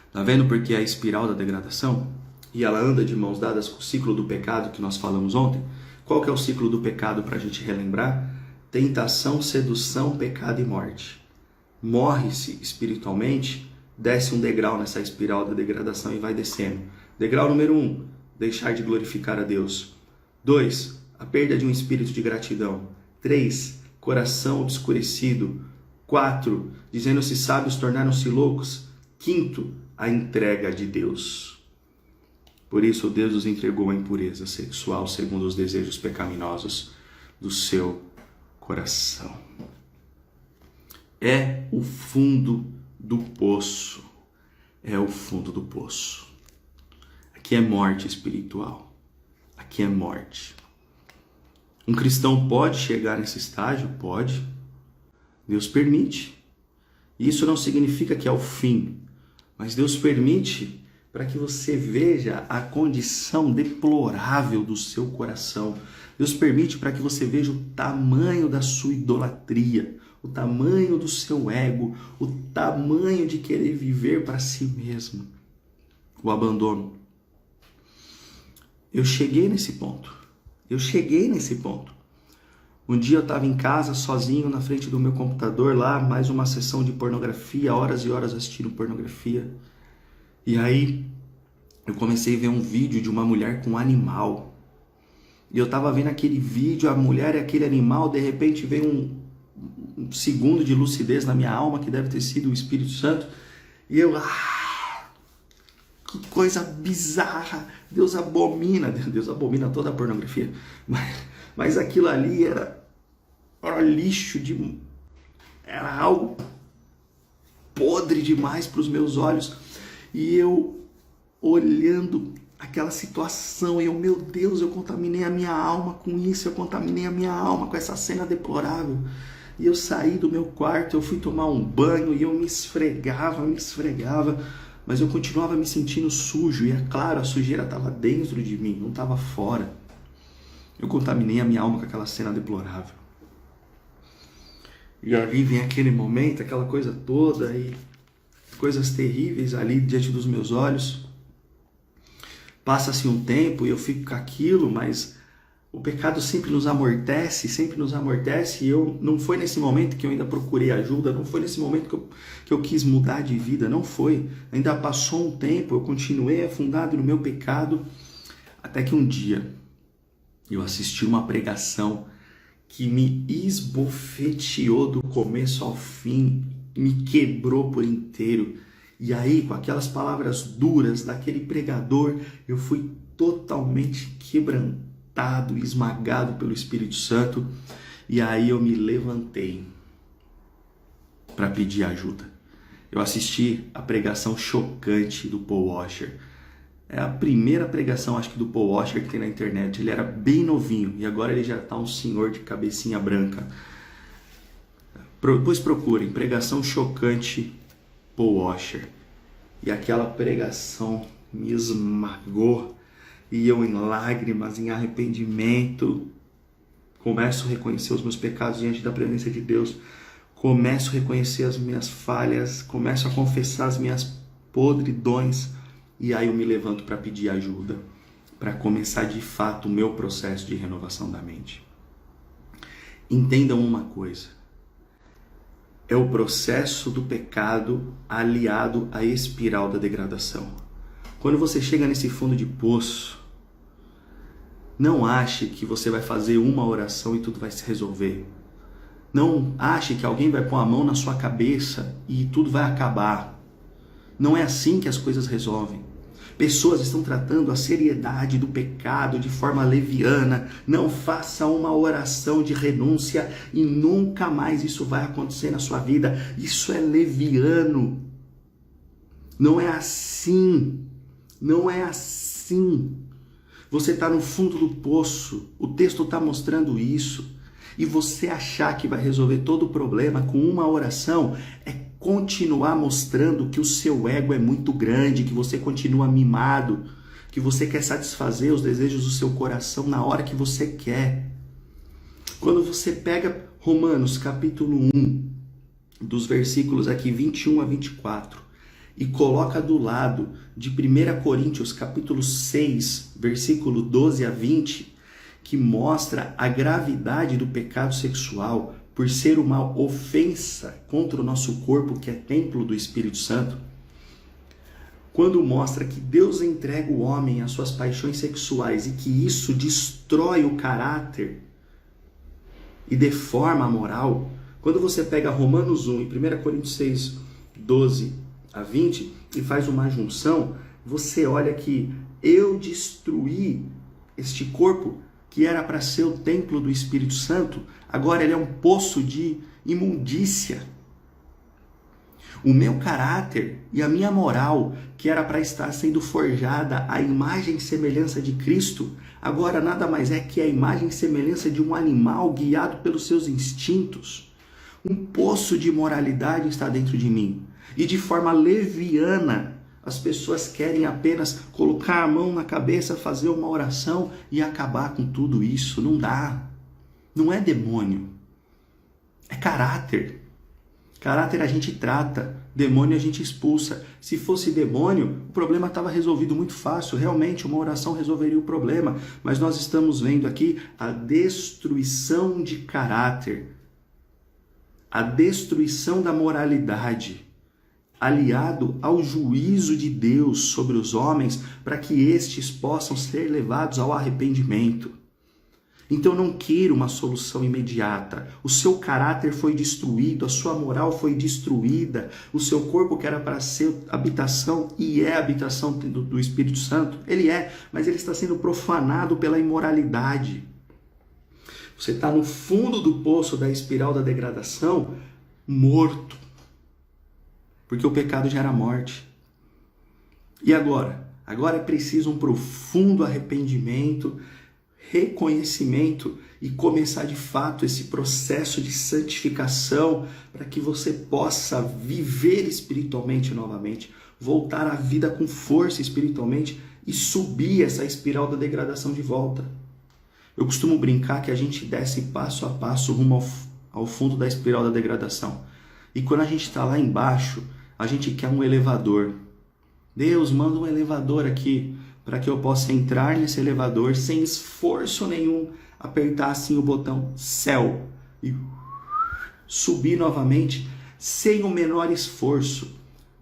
Está vendo porque é a espiral da degradação? E ela anda de mãos dadas com o ciclo do pecado que nós falamos ontem? Qual que é o ciclo do pecado para a gente relembrar? Tentação, sedução, pecado e morte. Morre-se espiritualmente, desce um degrau nessa espiral da degradação e vai descendo. Degrau número 1, deixar de glorificar a Deus. 2, a perda de um espírito de gratidão. 3, coração obscurecido. 4, dizendo-se sábios, tornaram-se loucos. 5, a entrega de Deus. Por isso Deus os entregou a impureza sexual segundo os desejos pecaminosos do seu coração. É o fundo do poço. É o fundo do poço. Aqui é morte espiritual. Aqui é morte. Um cristão pode chegar nesse estágio? Pode. Deus permite. Isso não significa que é o fim, mas Deus permite para que você veja a condição deplorável do seu coração. Deus permite para que você veja o tamanho da sua idolatria, o tamanho do seu ego, o tamanho de querer viver para si mesmo, o abandono. Eu cheguei nesse ponto. Um dia eu estava em casa, sozinho, na frente do meu computador, lá, mais uma sessão de pornografia, horas e horas assistindo pornografia. E aí, eu comecei a ver um vídeo de uma mulher com um animal. E eu estava vendo aquele vídeo, a mulher e aquele animal, de repente veio um segundo de lucidez na minha alma, que deve ter sido o Espírito Santo. E eu, que coisa bizarra, Deus abomina toda a pornografia, mas aquilo ali era lixo, era algo podre demais para os meus olhos, e eu olhando aquela situação, e eu, meu Deus, eu contaminei a minha alma com isso, eu contaminei a minha alma com essa cena deplorável. E eu saí do meu quarto, eu fui tomar um banho, e eu me esfregava, mas eu continuava me sentindo sujo, e é claro, a sujeira estava dentro de mim, não estava fora. Eu contaminei a minha alma com aquela cena deplorável. E ali vem aquele momento, aquela coisa toda, e coisas terríveis ali diante dos meus olhos. Passa-se um tempo e eu fico com aquilo, mas o pecado sempre nos amortece, e não foi nesse momento que eu ainda procurei ajuda, não foi nesse momento que eu quis mudar de vida, não foi. Ainda passou um tempo, eu continuei afundado no meu pecado, Até que um dia eu assisti uma pregação que me esbofeteou do começo ao fim, me quebrou por inteiro. E aí, com aquelas palavras duras daquele pregador, eu fui totalmente quebrantado, esmagado pelo Espírito Santo. E aí eu me levantei para pedir ajuda. Eu assisti a pregação chocante do Paul Washer. É a primeira pregação, acho que, do Paul Washer que tem na internet. Ele era bem novinho e agora ele já está um senhor de cabecinha branca. Depois procurem, pregação chocante Paul Washer. E aquela pregação me esmagou. E eu, em lágrimas, em arrependimento, começo a reconhecer os meus pecados diante da presença de Deus. Começo a reconhecer as minhas falhas. Começo a confessar as minhas podridões. E aí eu me levanto para pedir ajuda, para começar de fato o meu processo de renovação da mente. Entendam uma coisa, é o processo do pecado aliado à espiral da degradação. Quando você chega nesse fundo de poço, não ache que você vai fazer uma oração e tudo vai se resolver. Não ache que alguém vai pôr a mão na sua cabeça e tudo vai acabar. Não é assim que as coisas resolvem. Pessoas estão tratando a seriedade do pecado de forma leviana. Não faça uma oração de renúncia e nunca mais isso vai acontecer na sua vida. Isso é leviano. Não é assim. Não é assim. Você está no fundo do poço. O texto está mostrando isso. E você achar que vai resolver todo o problema com uma oração é continuar mostrando que o seu ego é muito grande, que você continua mimado, que você quer satisfazer os desejos do seu coração na hora que você quer. Quando você pega Romanos capítulo 1, dos versículos aqui 21 a 24, e coloca do lado de 1 Coríntios capítulo 6, versículo 12 a 20, que mostra a gravidade do pecado sexual, por ser uma ofensa contra o nosso corpo, que é templo do Espírito Santo, quando mostra que Deus entrega o homem às suas paixões sexuais e que isso destrói o caráter e deforma a moral, quando você pega Romanos 1 e 1 Coríntios 6, 12 a 20 e faz uma junção, você olha que eu destruí este corpo que era para ser o templo do Espírito Santo, agora ele é um poço de imundícia. O meu caráter e a minha moral, que era para estar sendo forjada à imagem e semelhança de Cristo, agora nada mais é que a imagem e semelhança de um animal guiado pelos seus instintos. Um poço de imoralidade está dentro de mim. E de forma leviana, as pessoas querem apenas colocar a mão na cabeça, fazer uma oração e acabar com tudo isso. Não dá. Não é demônio. É caráter. Caráter a gente trata, demônio a gente expulsa. Se fosse demônio, o problema estava resolvido muito fácil. Realmente, uma oração resolveria o problema. Mas nós estamos vendo aqui a destruição de caráter. A destruição da moralidade, aliado ao juízo de Deus sobre os homens, para que estes possam ser levados ao arrependimento. Então não queira uma solução imediata. O seu caráter foi destruído, a sua moral foi destruída, o seu corpo, que era para ser habitação, e é habitação do Espírito Santo, ele é, mas ele está sendo profanado pela imoralidade. Você está no fundo do poço da espiral da degradação, morto. Porque o pecado gera morte. E agora? Agora é preciso um profundo arrependimento, reconhecimento e começar de fato esse processo de santificação para que você possa viver espiritualmente novamente, voltar à vida com força espiritualmente e subir essa espiral da degradação de volta. Eu costumo brincar que a gente desce passo a passo rumo ao fundo da espiral da degradação. E quando a gente está lá embaixo, a gente quer um elevador. Deus, manda um elevador aqui para que eu possa entrar nesse elevador sem esforço nenhum, apertar assim o botão céu e subir novamente sem o menor esforço.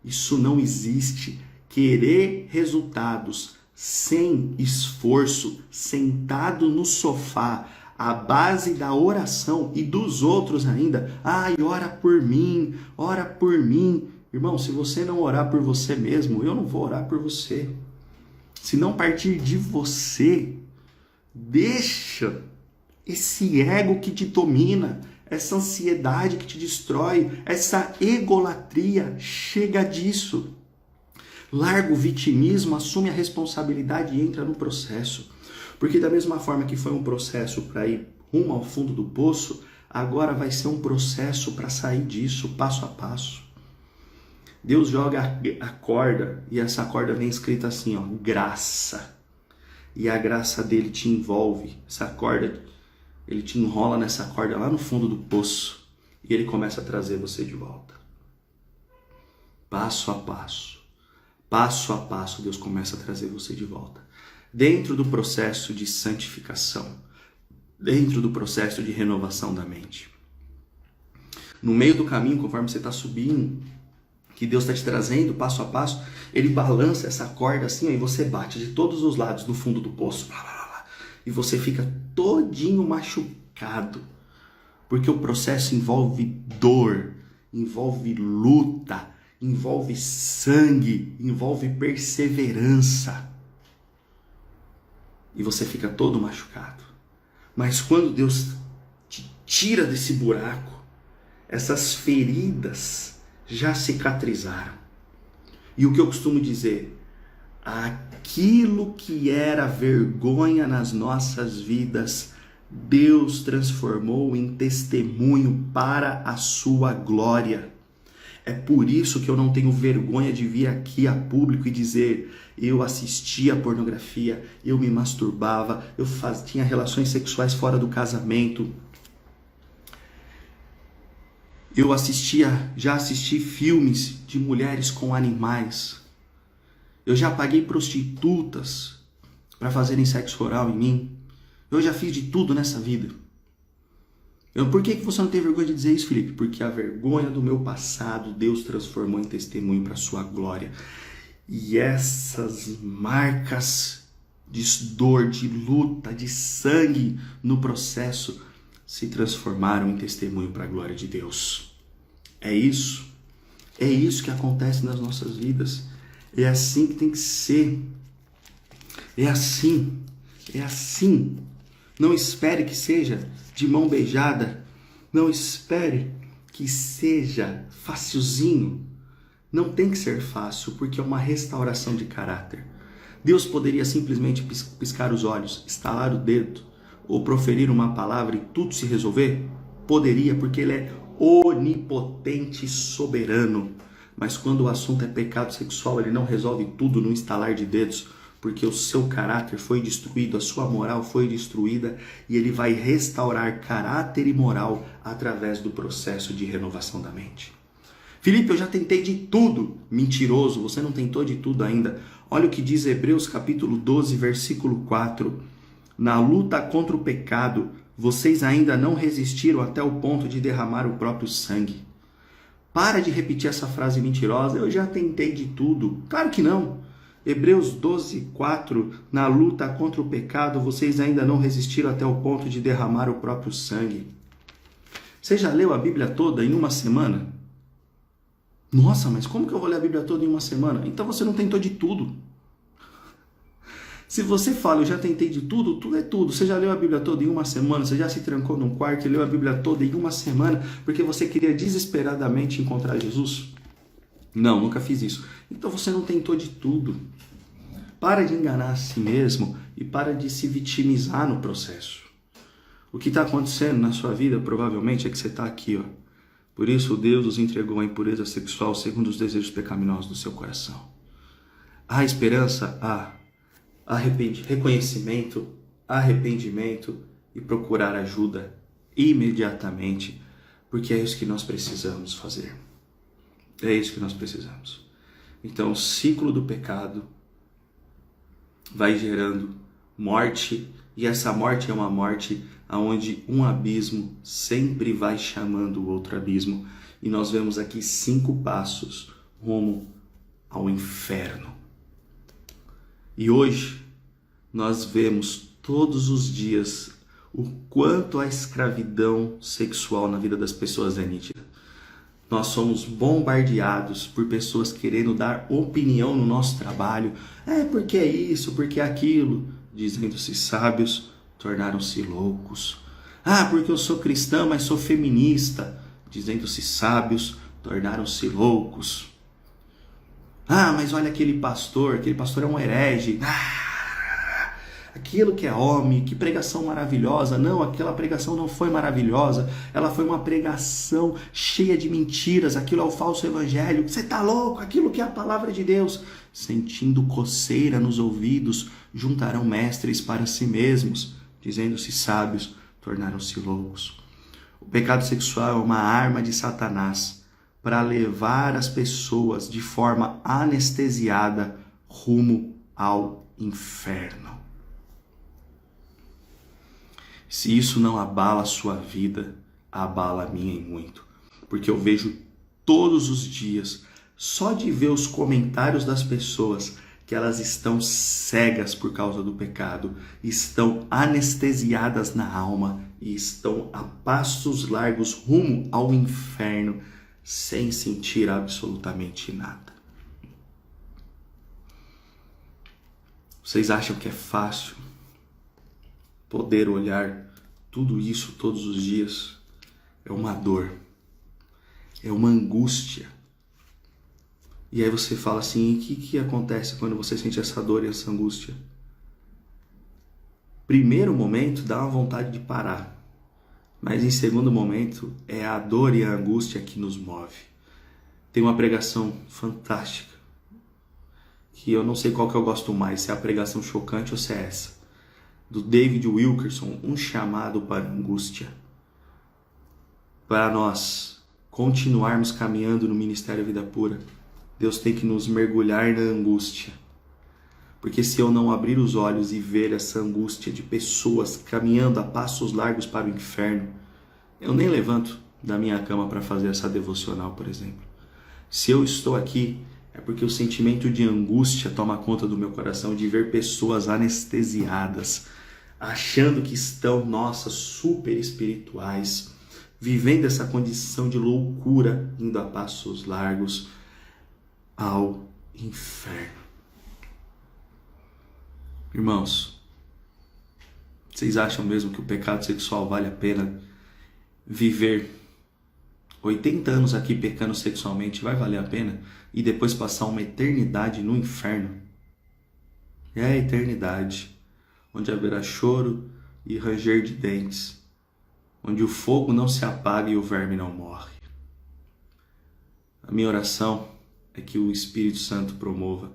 Isso não existe. Querer resultados sem esforço, sentado no sofá, à base da oração e dos outros ainda. Ai, ora por mim, ora por mim. Irmão, se você não orar por você mesmo, eu não vou orar por você. Se não partir de você, deixa esse ego que te domina, essa ansiedade que te destrói, essa egolatria, chega disso. Larga o vitimismo, assume a responsabilidade e entra no processo. Porque da mesma forma que foi um processo para ir rumo ao fundo do poço, agora vai ser um processo para sair disso, passo a passo. Deus joga a corda e essa corda vem escrita assim, ó, graça. E a graça dele te envolve, essa corda, ele te enrola nessa corda lá no fundo do poço e ele começa a trazer você de volta. Passo a passo. Passo a passo, Deus começa a trazer você de volta. Dentro do processo de santificação, dentro do processo de renovação da mente. No meio do caminho, conforme você está subindo, que Deus está te trazendo passo a passo, ele balança essa corda assim, ó, e você bate de todos os lados no fundo do poço. Blá, blá, blá, e você fica todinho machucado. Porque o processo envolve dor, envolve luta, envolve sangue, envolve perseverança. E você fica todo machucado. Mas quando Deus te tira desse buraco, essas feridas já cicatrizaram. E o que eu costumo dizer, aquilo que era vergonha nas nossas vidas, Deus transformou em testemunho para a sua glória. É por isso que eu não tenho vergonha de vir aqui a público e dizer, eu assistia a pornografia, eu me masturbava, eu tinha relações sexuais fora do casamento, eu já assisti filmes de mulheres com animais, eu já paguei prostitutas para fazerem sexo oral em mim, eu já fiz de tudo nessa vida. Por que você não tem vergonha de dizer isso, Felipe? Porque a vergonha do meu passado, Deus transformou em testemunho para a sua glória. E essas marcas de dor, de luta, de sangue no processo se transformaram em testemunho para a glória de Deus. É isso que acontece nas nossas vidas. É assim que tem que ser. É assim. Não espere que seja de mão beijada. Não espere que seja facilzinho. Não tem que ser fácil, porque é uma restauração de caráter. Deus poderia simplesmente piscar os olhos, estalar o dedo, ou proferir uma palavra e tudo se resolver? Poderia, porque Ele é onipotente e soberano. Mas quando o assunto é pecado sexual, Ele não resolve tudo no estalar de dedos, porque o seu caráter foi destruído, a sua moral foi destruída, e Ele vai restaurar caráter e moral através do processo de renovação da mente. Felipe, eu já tentei de tudo. Mentiroso, você não tentou de tudo ainda. Olha o que diz Hebreus capítulo 12, versículo 4. Na luta contra o pecado, vocês ainda não resistiram até o ponto de derramar o próprio sangue. Para de repetir essa frase mentirosa, eu já tentei de tudo. Claro que não. Hebreus 12, 4, na luta contra o pecado, vocês ainda não resistiram até o ponto de derramar o próprio sangue. Você já leu a Bíblia toda em uma semana? Nossa, mas como que eu vou ler a Bíblia toda em uma semana? Então você não tentou de tudo. Se você fala, eu já tentei de tudo, tudo é tudo. Você já leu a Bíblia toda em uma semana? Você já se trancou num quarto e leu a Bíblia toda em uma semana porque você queria desesperadamente encontrar Jesus? Não, nunca fiz isso. Então você não tentou de tudo. Para de enganar a si mesmo e para de se vitimizar no processo. O que está acontecendo na sua vida provavelmente é que você está aqui, ó. Por isso Deus os entregou à impureza sexual segundo os desejos pecaminosos do seu coração. Há esperança? Há. Reconhecimento, arrependimento e procurar ajuda imediatamente, porque é isso que nós precisamos fazer. É isso que nós precisamos. Então o ciclo do pecado vai gerando morte, e essa morte é uma morte onde um abismo sempre vai chamando o outro abismo. E nós vemos aqui 5 passos rumo ao inferno. E hoje nós vemos todos os dias o quanto a escravidão sexual na vida das pessoas é nítida. Nós somos bombardeados por pessoas querendo dar opinião no nosso trabalho. Porque é isso, porque é aquilo. Dizendo-se sábios, tornaram-se loucos. Porque eu sou cristã, mas sou feminista. Dizendo-se sábios, tornaram-se loucos. Mas olha aquele pastor é um herege. Aquilo que é homem, que pregação maravilhosa. Não, aquela pregação não foi maravilhosa. Ela foi uma pregação cheia de mentiras. Aquilo é o falso evangelho. Você tá louco? Aquilo que é a palavra de Deus. Sentindo coceira nos ouvidos, juntarão mestres para si mesmos. Dizendo-se sábios, tornaram-se loucos. O pecado sexual é uma arma de Satanás para levar as pessoas de forma anestesiada rumo ao inferno. Se isso não abala a sua vida, abala a minha e muito. Porque eu vejo todos os dias, só de ver os comentários das pessoas, que elas estão cegas por causa do pecado, estão anestesiadas na alma e estão a passos largos rumo ao inferno, sem sentir absolutamente nada. Vocês acham que é fácil poder olhar tudo isso todos os dias? É uma dor, é uma angústia. E aí você fala assim, o que acontece quando você sente essa dor e essa angústia? Primeiro momento, dá uma vontade de parar. Mas em segundo momento, é a dor e a angústia que nos move. Tem uma pregação fantástica, que eu não sei qual que eu gosto mais, se é a pregação chocante ou se é essa, do David Wilkerson, um chamado para a angústia. Para nós continuarmos caminhando no Ministério Vida Pura, Deus tem que nos mergulhar na angústia. Porque se eu não abrir os olhos e ver essa angústia de pessoas caminhando a passos largos para o inferno, eu nem levanto da minha cama para fazer essa devocional, por exemplo. Se eu estou aqui, é porque o sentimento de angústia toma conta do meu coração de ver pessoas anestesiadas, achando que estão, super espirituais, vivendo essa condição de loucura, indo a passos largos ao inferno. Irmãos, vocês acham mesmo que o pecado sexual vale a pena viver 80 anos aqui pecando sexualmente? Vai valer a pena? E depois passar uma eternidade no inferno? É a eternidade, onde haverá choro e ranger de dentes, onde o fogo não se apaga e o verme não morre. A minha oração é que o Espírito Santo promova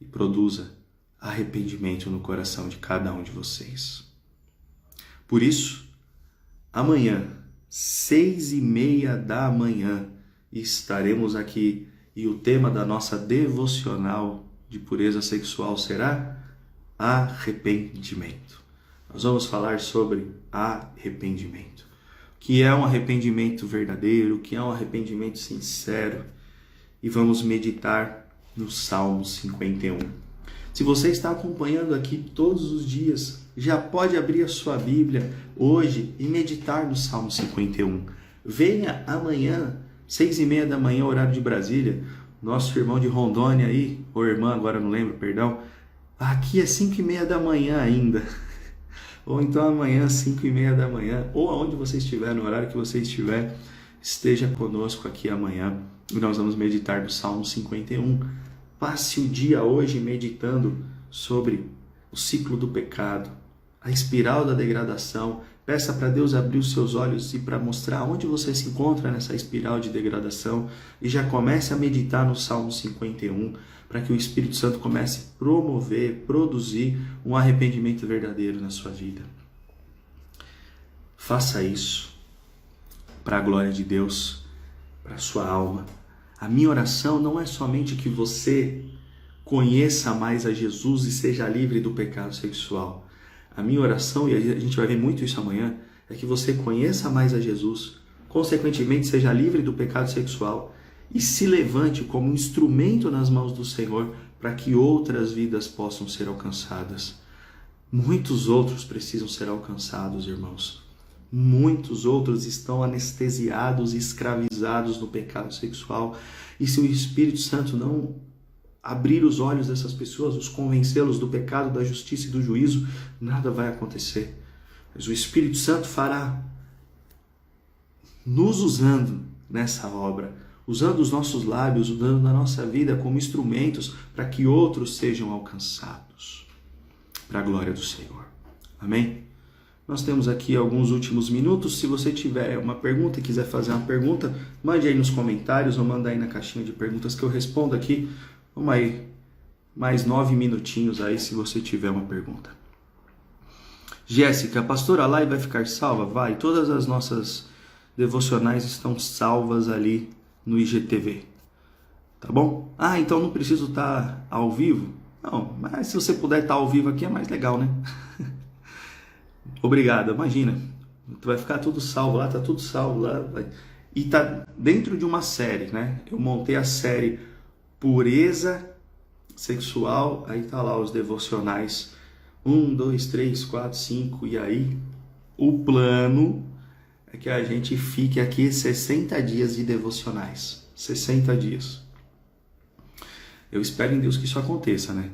e produza arrependimento no coração de cada um de vocês. Por isso, amanhã, 6:30 estaremos aqui e o tema da nossa devocional de pureza sexual será arrependimento. Nós vamos falar sobre arrependimento. O que é um arrependimento verdadeiro, o que é um arrependimento sincero, e vamos meditar no Salmo 51. Se você está acompanhando aqui todos os dias, já pode abrir a sua Bíblia hoje e meditar no Salmo 51. Venha amanhã, 6:30, horário de Brasília, nosso irmão de Rondônia aí, ou irmã, agora não lembro, perdão, aqui é 5:30 ainda, ou então amanhã, 5:30, ou aonde você estiver, no horário que você estiver, esteja conosco aqui amanhã, e nós vamos meditar no Salmo 51. Passe o dia hoje meditando sobre o ciclo do pecado, a espiral da degradação. Peça para Deus abrir os seus olhos e para mostrar onde você se encontra nessa espiral de degradação. E já comece a meditar no Salmo 51, para que o Espírito Santo comece a promover, produzir um arrependimento verdadeiro na sua vida. Faça isso para a glória de Deus, para a sua alma. A minha oração não é somente que você conheça mais a Jesus e seja livre do pecado sexual. A minha oração, e a gente vai ver muito isso amanhã, é que você conheça mais a Jesus, consequentemente seja livre do pecado sexual e se levante como um instrumento nas mãos do Senhor para que outras vidas possam ser alcançadas. Muitos outros precisam ser alcançados, irmãos. Muitos outros estão anestesiados e escravizados no pecado sexual. E se o Espírito Santo não abrir os olhos dessas pessoas, os convencê-los do pecado, da justiça e do juízo, nada vai acontecer. Mas o Espírito Santo fará, nos usando nessa obra, usando os nossos lábios, usando a nossa vida como instrumentos para que outros sejam alcançados, para a glória do Senhor. Amém? Nós temos aqui alguns últimos minutos. Se você tiver uma pergunta e quiser fazer uma pergunta, mande aí nos comentários ou manda aí na caixinha de perguntas que eu respondo aqui. Vamos aí, mais 9 minutinhos aí se você tiver uma pergunta. Jéssica, pastor, a live vai ficar salva? Vai, todas as nossas devocionais estão salvas ali no IGTV, tá bom? Ah, então não preciso estar ao vivo? Não, mas se você puder estar ao vivo aqui é mais legal, né? Obrigado, imagina, tu vai ficar tudo salvo lá, tá tudo salvo lá, e tá dentro de uma série, né? Eu montei a série Pureza Sexual, aí tá lá os devocionais, 1, 2, 3, 4, 5, e aí o plano é que a gente fique aqui 60 dias de devocionais, 60 dias. Eu espero em Deus que isso aconteça, né?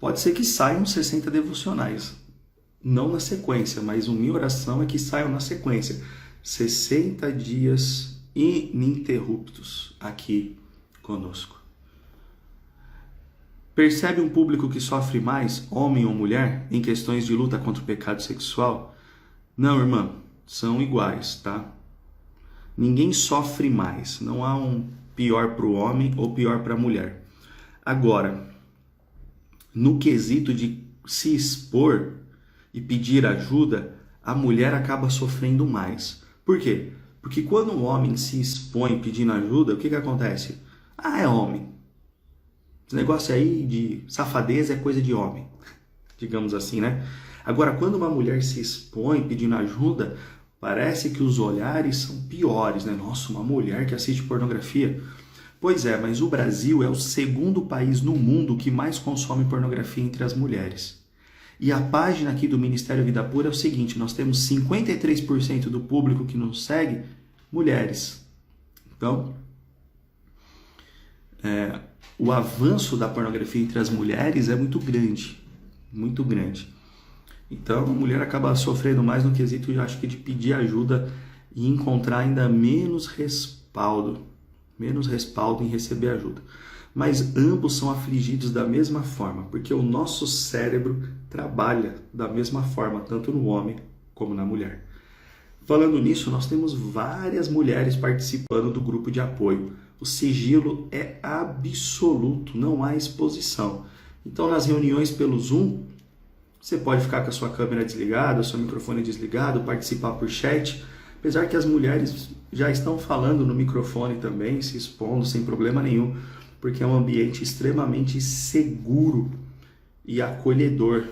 Pode ser que saiam 60 devocionais, não na sequência, mas a minha oração é que saiam na sequência. 60 dias ininterruptos aqui conosco. Percebe um público que sofre mais, homem ou mulher, em questões de luta contra o pecado sexual? Não, irmã, são iguais, tá? Ninguém sofre mais, não há um pior para o homem ou pior para a mulher. Agora, no quesito de se expor e pedir ajuda, a mulher acaba sofrendo mais. Por quê? Porque quando o homem se expõe pedindo ajuda, o que acontece? Ah, é homem. Esse negócio aí de safadeza é coisa de homem, digamos assim, né? Agora, quando uma mulher se expõe pedindo ajuda, parece que os olhares são piores, né? Nossa, uma mulher que assiste pornografia. Pois é, mas o Brasil é o segundo país no mundo que mais consome pornografia entre as mulheres. E a página aqui do Ministério Vida Pura é o seguinte, nós temos 53% do público que nos segue, mulheres. Então, o avanço da pornografia entre as mulheres é muito grande, muito grande. Então, a mulher acaba sofrendo mais no quesito, eu acho que de pedir ajuda e encontrar ainda menos respaldo em receber ajuda. Mas ambos são afligidos da mesma forma, porque o nosso cérebro trabalha da mesma forma, tanto no homem como na mulher. Falando nisso, nós temos várias mulheres participando do grupo de apoio. O sigilo é absoluto, não há exposição. Então, nas reuniões pelo Zoom, você pode ficar com a sua câmera desligada, o seu microfone desligado, participar por chat, apesar que as mulheres já estão falando no microfone também, se expondo sem problema nenhum, porque é um ambiente extremamente seguro e acolhedor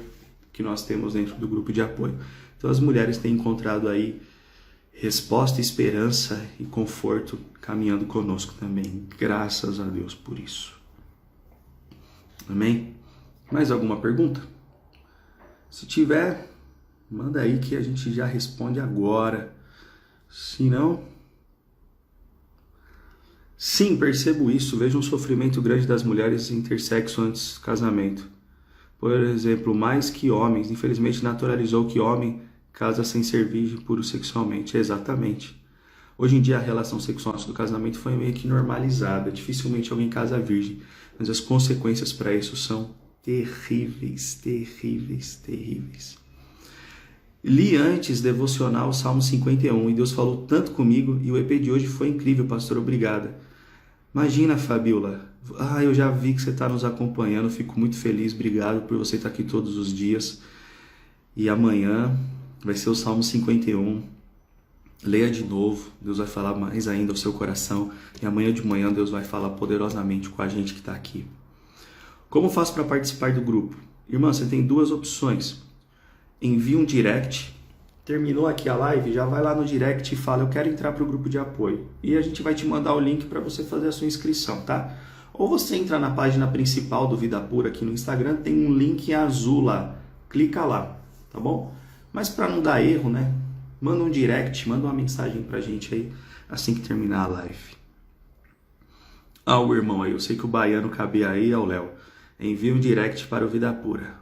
que nós temos dentro do grupo de apoio. Então as mulheres têm encontrado aí resposta, esperança e conforto caminhando conosco também. Graças a Deus por isso. Amém? Mais alguma pergunta? Se tiver, manda aí que a gente já responde agora. Se não... Sim, percebo isso. Vejo um sofrimento grande das mulheres intersexo antes do casamento. Por exemplo, mais que homens. Infelizmente naturalizou que homem casa sem ser virgem puro sexualmente. Exatamente. Hoje em dia a relação sexual antes do casamento foi meio que normalizada. Dificilmente alguém casa virgem. Mas as consequências para isso são terríveis, terríveis, terríveis. Li antes devocional Salmo 51 e Deus falou tanto comigo e o EP de hoje foi incrível, pastor, obrigada. Imagina, Fabiola, eu já vi que você está nos acompanhando, fico muito feliz, obrigado por você estar aqui todos os dias. E amanhã vai ser o Salmo 51, leia de novo, Deus vai falar mais ainda ao seu coração e amanhã de manhã Deus vai falar poderosamente com a gente que está aqui. Como faço para participar do grupo? Irmã, você tem duas opções. Envie um direct, terminou aqui a live, já vai lá no direct e fala, eu quero entrar para o grupo de apoio. E a gente vai te mandar o link para você fazer a sua inscrição, tá? Ou você entra na página principal do Vida Pura aqui no Instagram, tem um link azul lá. Clica lá, tá bom? Mas para não dar erro, né? Manda um direct, manda uma mensagem pra gente aí assim que terminar a live. O irmão aí, eu sei que o baiano cabe aí ao Léo. Envia um direct para o Vida Pura.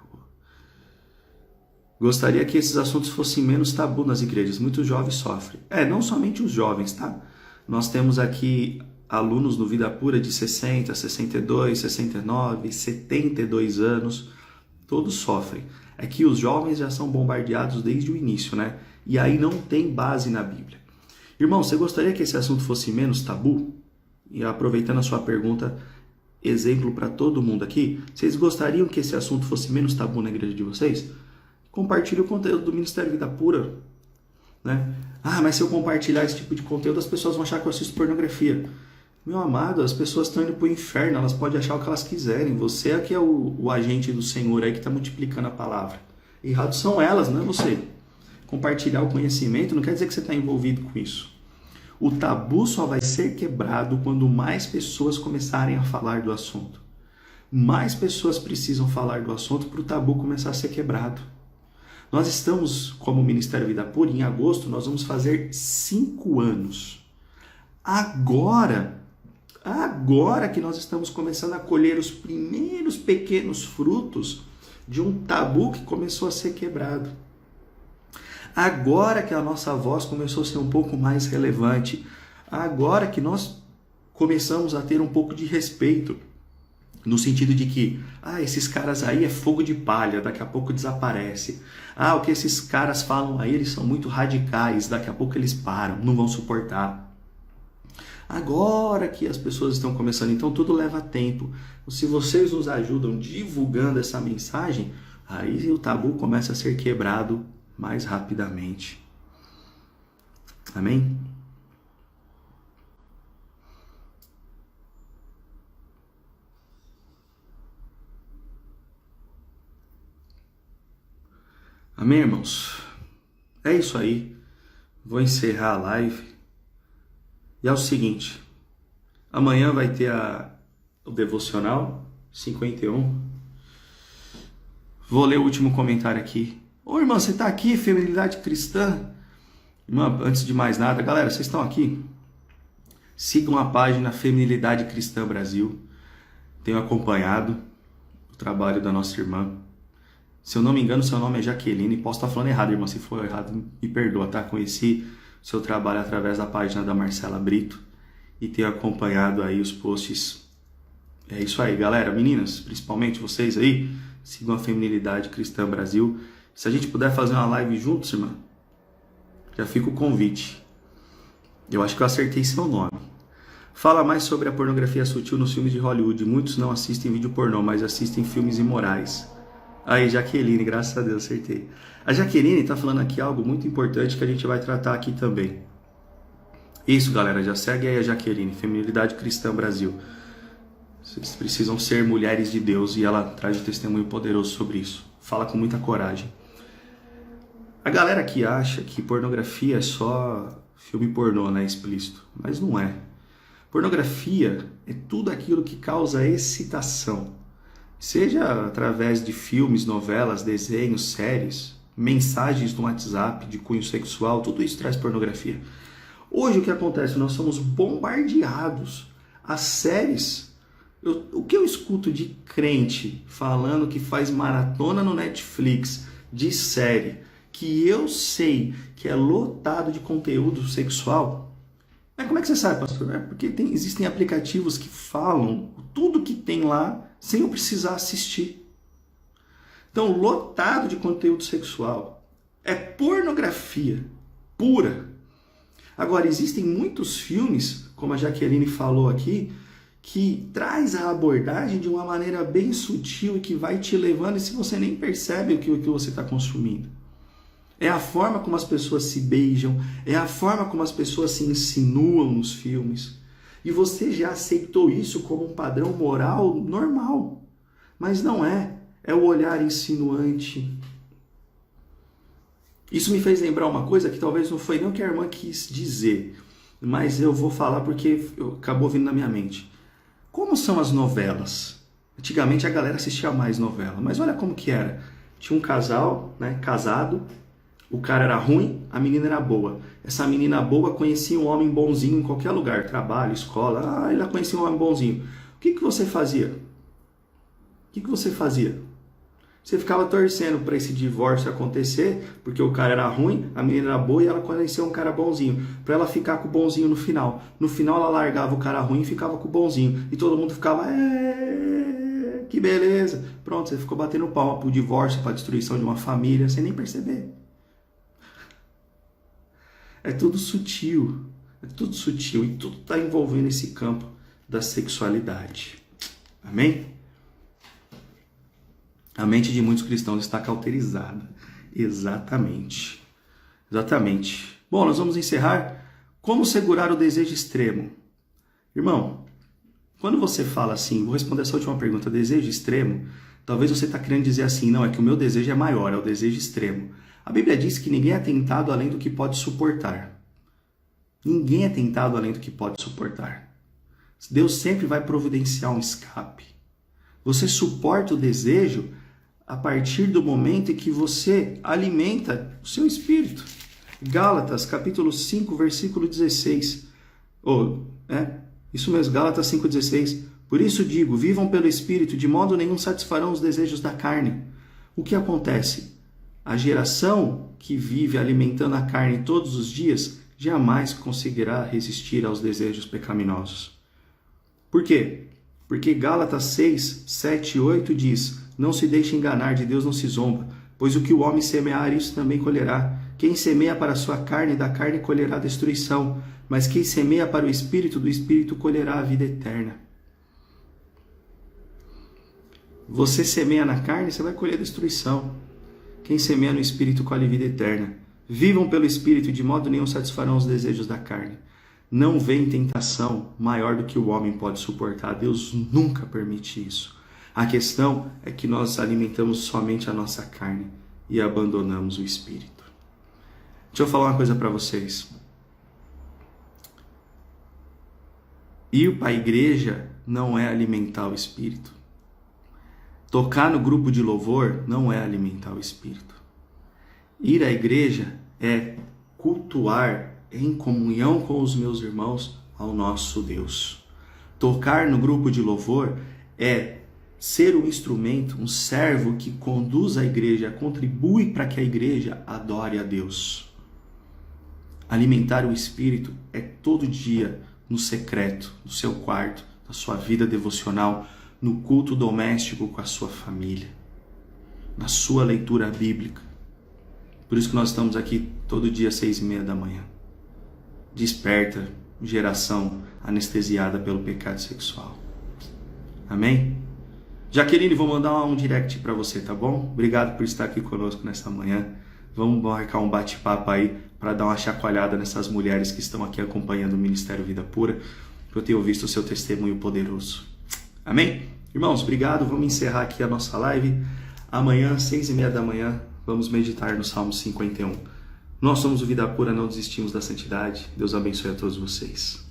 Gostaria que esses assuntos fossem menos tabu nas igrejas. Muitos jovens sofrem. Não somente os jovens, tá? Nós temos aqui alunos no Vida Pura de 60, 62, 69, 72 anos. Todos sofrem. É que os jovens já são bombardeados desde o início, né? E aí não tem base na Bíblia. Irmão, você gostaria que esse assunto fosse menos tabu? E aproveitando a sua pergunta, exemplo para todo mundo aqui, vocês gostariam que esse assunto fosse menos tabu na igreja de vocês? Compartilhe o conteúdo do Ministério Vida Pura, né? Mas se eu compartilhar esse tipo de conteúdo, as pessoas vão achar que eu assisto pornografia. Meu amado, as pessoas estão indo para o inferno, elas podem achar o que elas quiserem. Você é que é o agente do Senhor aí que está multiplicando a palavra. Errado são elas, não é você. Compartilhar o conhecimento não quer dizer que você está envolvido com isso. O tabu só vai ser quebrado quando mais pessoas começarem a falar do assunto. Mais pessoas precisam falar do assunto para o tabu começar a ser quebrado. Nós estamos, como Ministério Vida Pura, em agosto, nós vamos fazer 5 anos. Agora que nós estamos começando a colher os primeiros pequenos frutos de um tabu que começou a ser quebrado. Agora que a nossa voz começou a ser um pouco mais relevante. Agora que nós começamos a ter um pouco de respeito. No sentido de que, esses caras aí é fogo de palha, daqui a pouco desaparece. O que esses caras falam aí, eles são muito radicais, daqui a pouco eles param, não vão suportar. Agora que as pessoas estão começando, então tudo leva tempo. Se vocês nos ajudam divulgando essa mensagem, aí o tabu começa a ser quebrado mais rapidamente. Amém? Amém, irmãos? É isso aí. Vou encerrar a live. E é o seguinte. Amanhã vai ter o Devocional 51. Vou ler o último comentário aqui. Ô, irmã, você está aqui, Feminilidade Cristã? Irmã, antes de mais nada, galera, vocês estão aqui? Sigam a página Feminilidade Cristã Brasil. Tenho acompanhado o trabalho da nossa irmã. Se eu não me engano, seu nome é Jaqueline. Posso estar falando errado, irmã. Se for errado, me perdoa, tá? Conheci o seu trabalho através da página da Marcela Brito e tenho acompanhado aí os posts. É isso aí, galera. Meninas, principalmente vocês aí, sigam a Feminilidade Cristã Brasil. Se a gente puder fazer uma live juntos, irmã, já fica o convite. Eu acho que eu acertei seu nome. Fala mais sobre a pornografia sutil nos filmes de Hollywood. Muitos não assistem vídeo pornô, mas assistem filmes imorais. Aí, Jaqueline, graças a Deus, acertei. A Jaqueline está falando aqui algo muito importante que a gente vai tratar aqui também. Isso, galera, já segue aí a Jaqueline, Feminilidade Cristã Brasil. Vocês precisam ser mulheres de Deus e ela traz um testemunho poderoso sobre isso. Fala com muita coragem. A galera que acha que pornografia é só filme pornô, né, explícito, mas não é. Pornografia é tudo aquilo que causa excitação. Seja através de filmes, novelas, desenhos, séries, mensagens no WhatsApp de cunho sexual, tudo isso traz pornografia. Hoje o que acontece? Nós somos bombardeados. As séries, o que eu escuto de crente falando que faz maratona no Netflix de série, que eu sei que é lotado de conteúdo sexual. Mas como é que você sabe, pastor? É porque existem aplicativos que falam tudo que tem lá sem eu precisar assistir. Então, lotado de conteúdo sexual. É pornografia pura. Agora, existem muitos filmes, como a Jaqueline falou aqui, que traz a abordagem de uma maneira bem sutil e que vai te levando e se você nem percebe o que você está consumindo. É a forma como as pessoas se beijam, é a forma como as pessoas se insinuam nos filmes. E você já aceitou isso como um padrão moral normal. Mas não é. É o olhar insinuante. Isso me fez lembrar uma coisa que talvez não foi nem o que a irmã quis dizer. Mas eu vou falar porque acabou vindo na minha mente. Como são as novelas? Antigamente a galera assistia mais novela, mas olha como que era. Tinha um casal, né, casado, o cara era ruim, a menina era boa. Essa menina boa conhecia um homem bonzinho em qualquer lugar, trabalho, escola, ela conhecia um homem bonzinho. O que você fazia? O que você fazia? Você ficava torcendo para esse divórcio acontecer, porque o cara era ruim, a menina era boa e ela conheceu um cara bonzinho, para ela ficar com o bonzinho no final. No final ela largava o cara ruim e ficava com o bonzinho. E todo mundo ficava, que beleza. Pronto, você ficou batendo palma pro divórcio, pra destruição de uma família, sem nem perceber. É tudo sutil e tudo está envolvendo esse campo da sexualidade. Amém? A mente de muitos cristãos está cauterizada. Exatamente. Bom, nós vamos encerrar. Como segurar o desejo extremo? Irmão, quando você fala assim, vou responder essa última pergunta, desejo extremo, talvez você está querendo dizer assim, não, é que o meu desejo é maior, é o desejo extremo. A Bíblia diz que ninguém é tentado além do que pode suportar. Ninguém é tentado além do que pode suportar. Deus sempre vai providenciar um escape. Você suporta o desejo a partir do momento em que você alimenta o seu espírito. Gálatas, capítulo 5, versículo 16. Isso mesmo, Gálatas 5,16. Por isso digo, vivam pelo Espírito, de modo nenhum satisfarão os desejos da carne. O que acontece? A geração que vive alimentando a carne todos os dias jamais conseguirá resistir aos desejos pecaminosos. Por quê? Porque Gálatas 6, 7 e 8 diz, não se deixe enganar, de Deus não se zomba, pois o que o homem semear, isso também colherá. Quem semeia para a sua carne, da carne colherá destruição, mas quem semeia para o Espírito, do Espírito colherá a vida eterna. Você semeia na carne, você vai colher destruição. Quem semeia no Espírito colhe vida eterna. Vivam pelo Espírito, de modo nenhum satisfarão os desejos da carne. Não vem tentação maior do que o homem pode suportar. Deus nunca permite isso. A questão é que nós alimentamos somente a nossa carne e abandonamos o Espírito. Deixa eu falar uma coisa para vocês. Ir para a igreja não é alimentar o Espírito. Tocar no grupo de louvor não é alimentar o Espírito. Ir à igreja é cultuar em comunhão com os meus irmãos ao nosso Deus. Tocar no grupo de louvor é ser um instrumento, um servo que conduz a igreja, contribui para que a igreja adore a Deus. Alimentar o Espírito é todo dia no secreto, no seu quarto, na sua vida devocional, no culto doméstico com a sua família, na sua leitura bíblica. Por isso que nós estamos aqui todo dia às 6:30 da manhã. Desperta, geração anestesiada pelo pecado sexual. Amém? Jaqueline, vou mandar um direct para você, tá bom? Obrigado por estar aqui conosco nessa manhã. Vamos marcar um bate-papo aí para dar uma chacoalhada nessas mulheres que estão aqui acompanhando o Ministério Vida Pura, que eu tenho visto o seu testemunho poderoso. Amém? Irmãos, obrigado. Vamos encerrar aqui a nossa live. Amanhã, 6:30 da manhã, vamos meditar no Salmo 51. Nós somos o Vida Pura, não desistimos da santidade. Deus abençoe a todos vocês.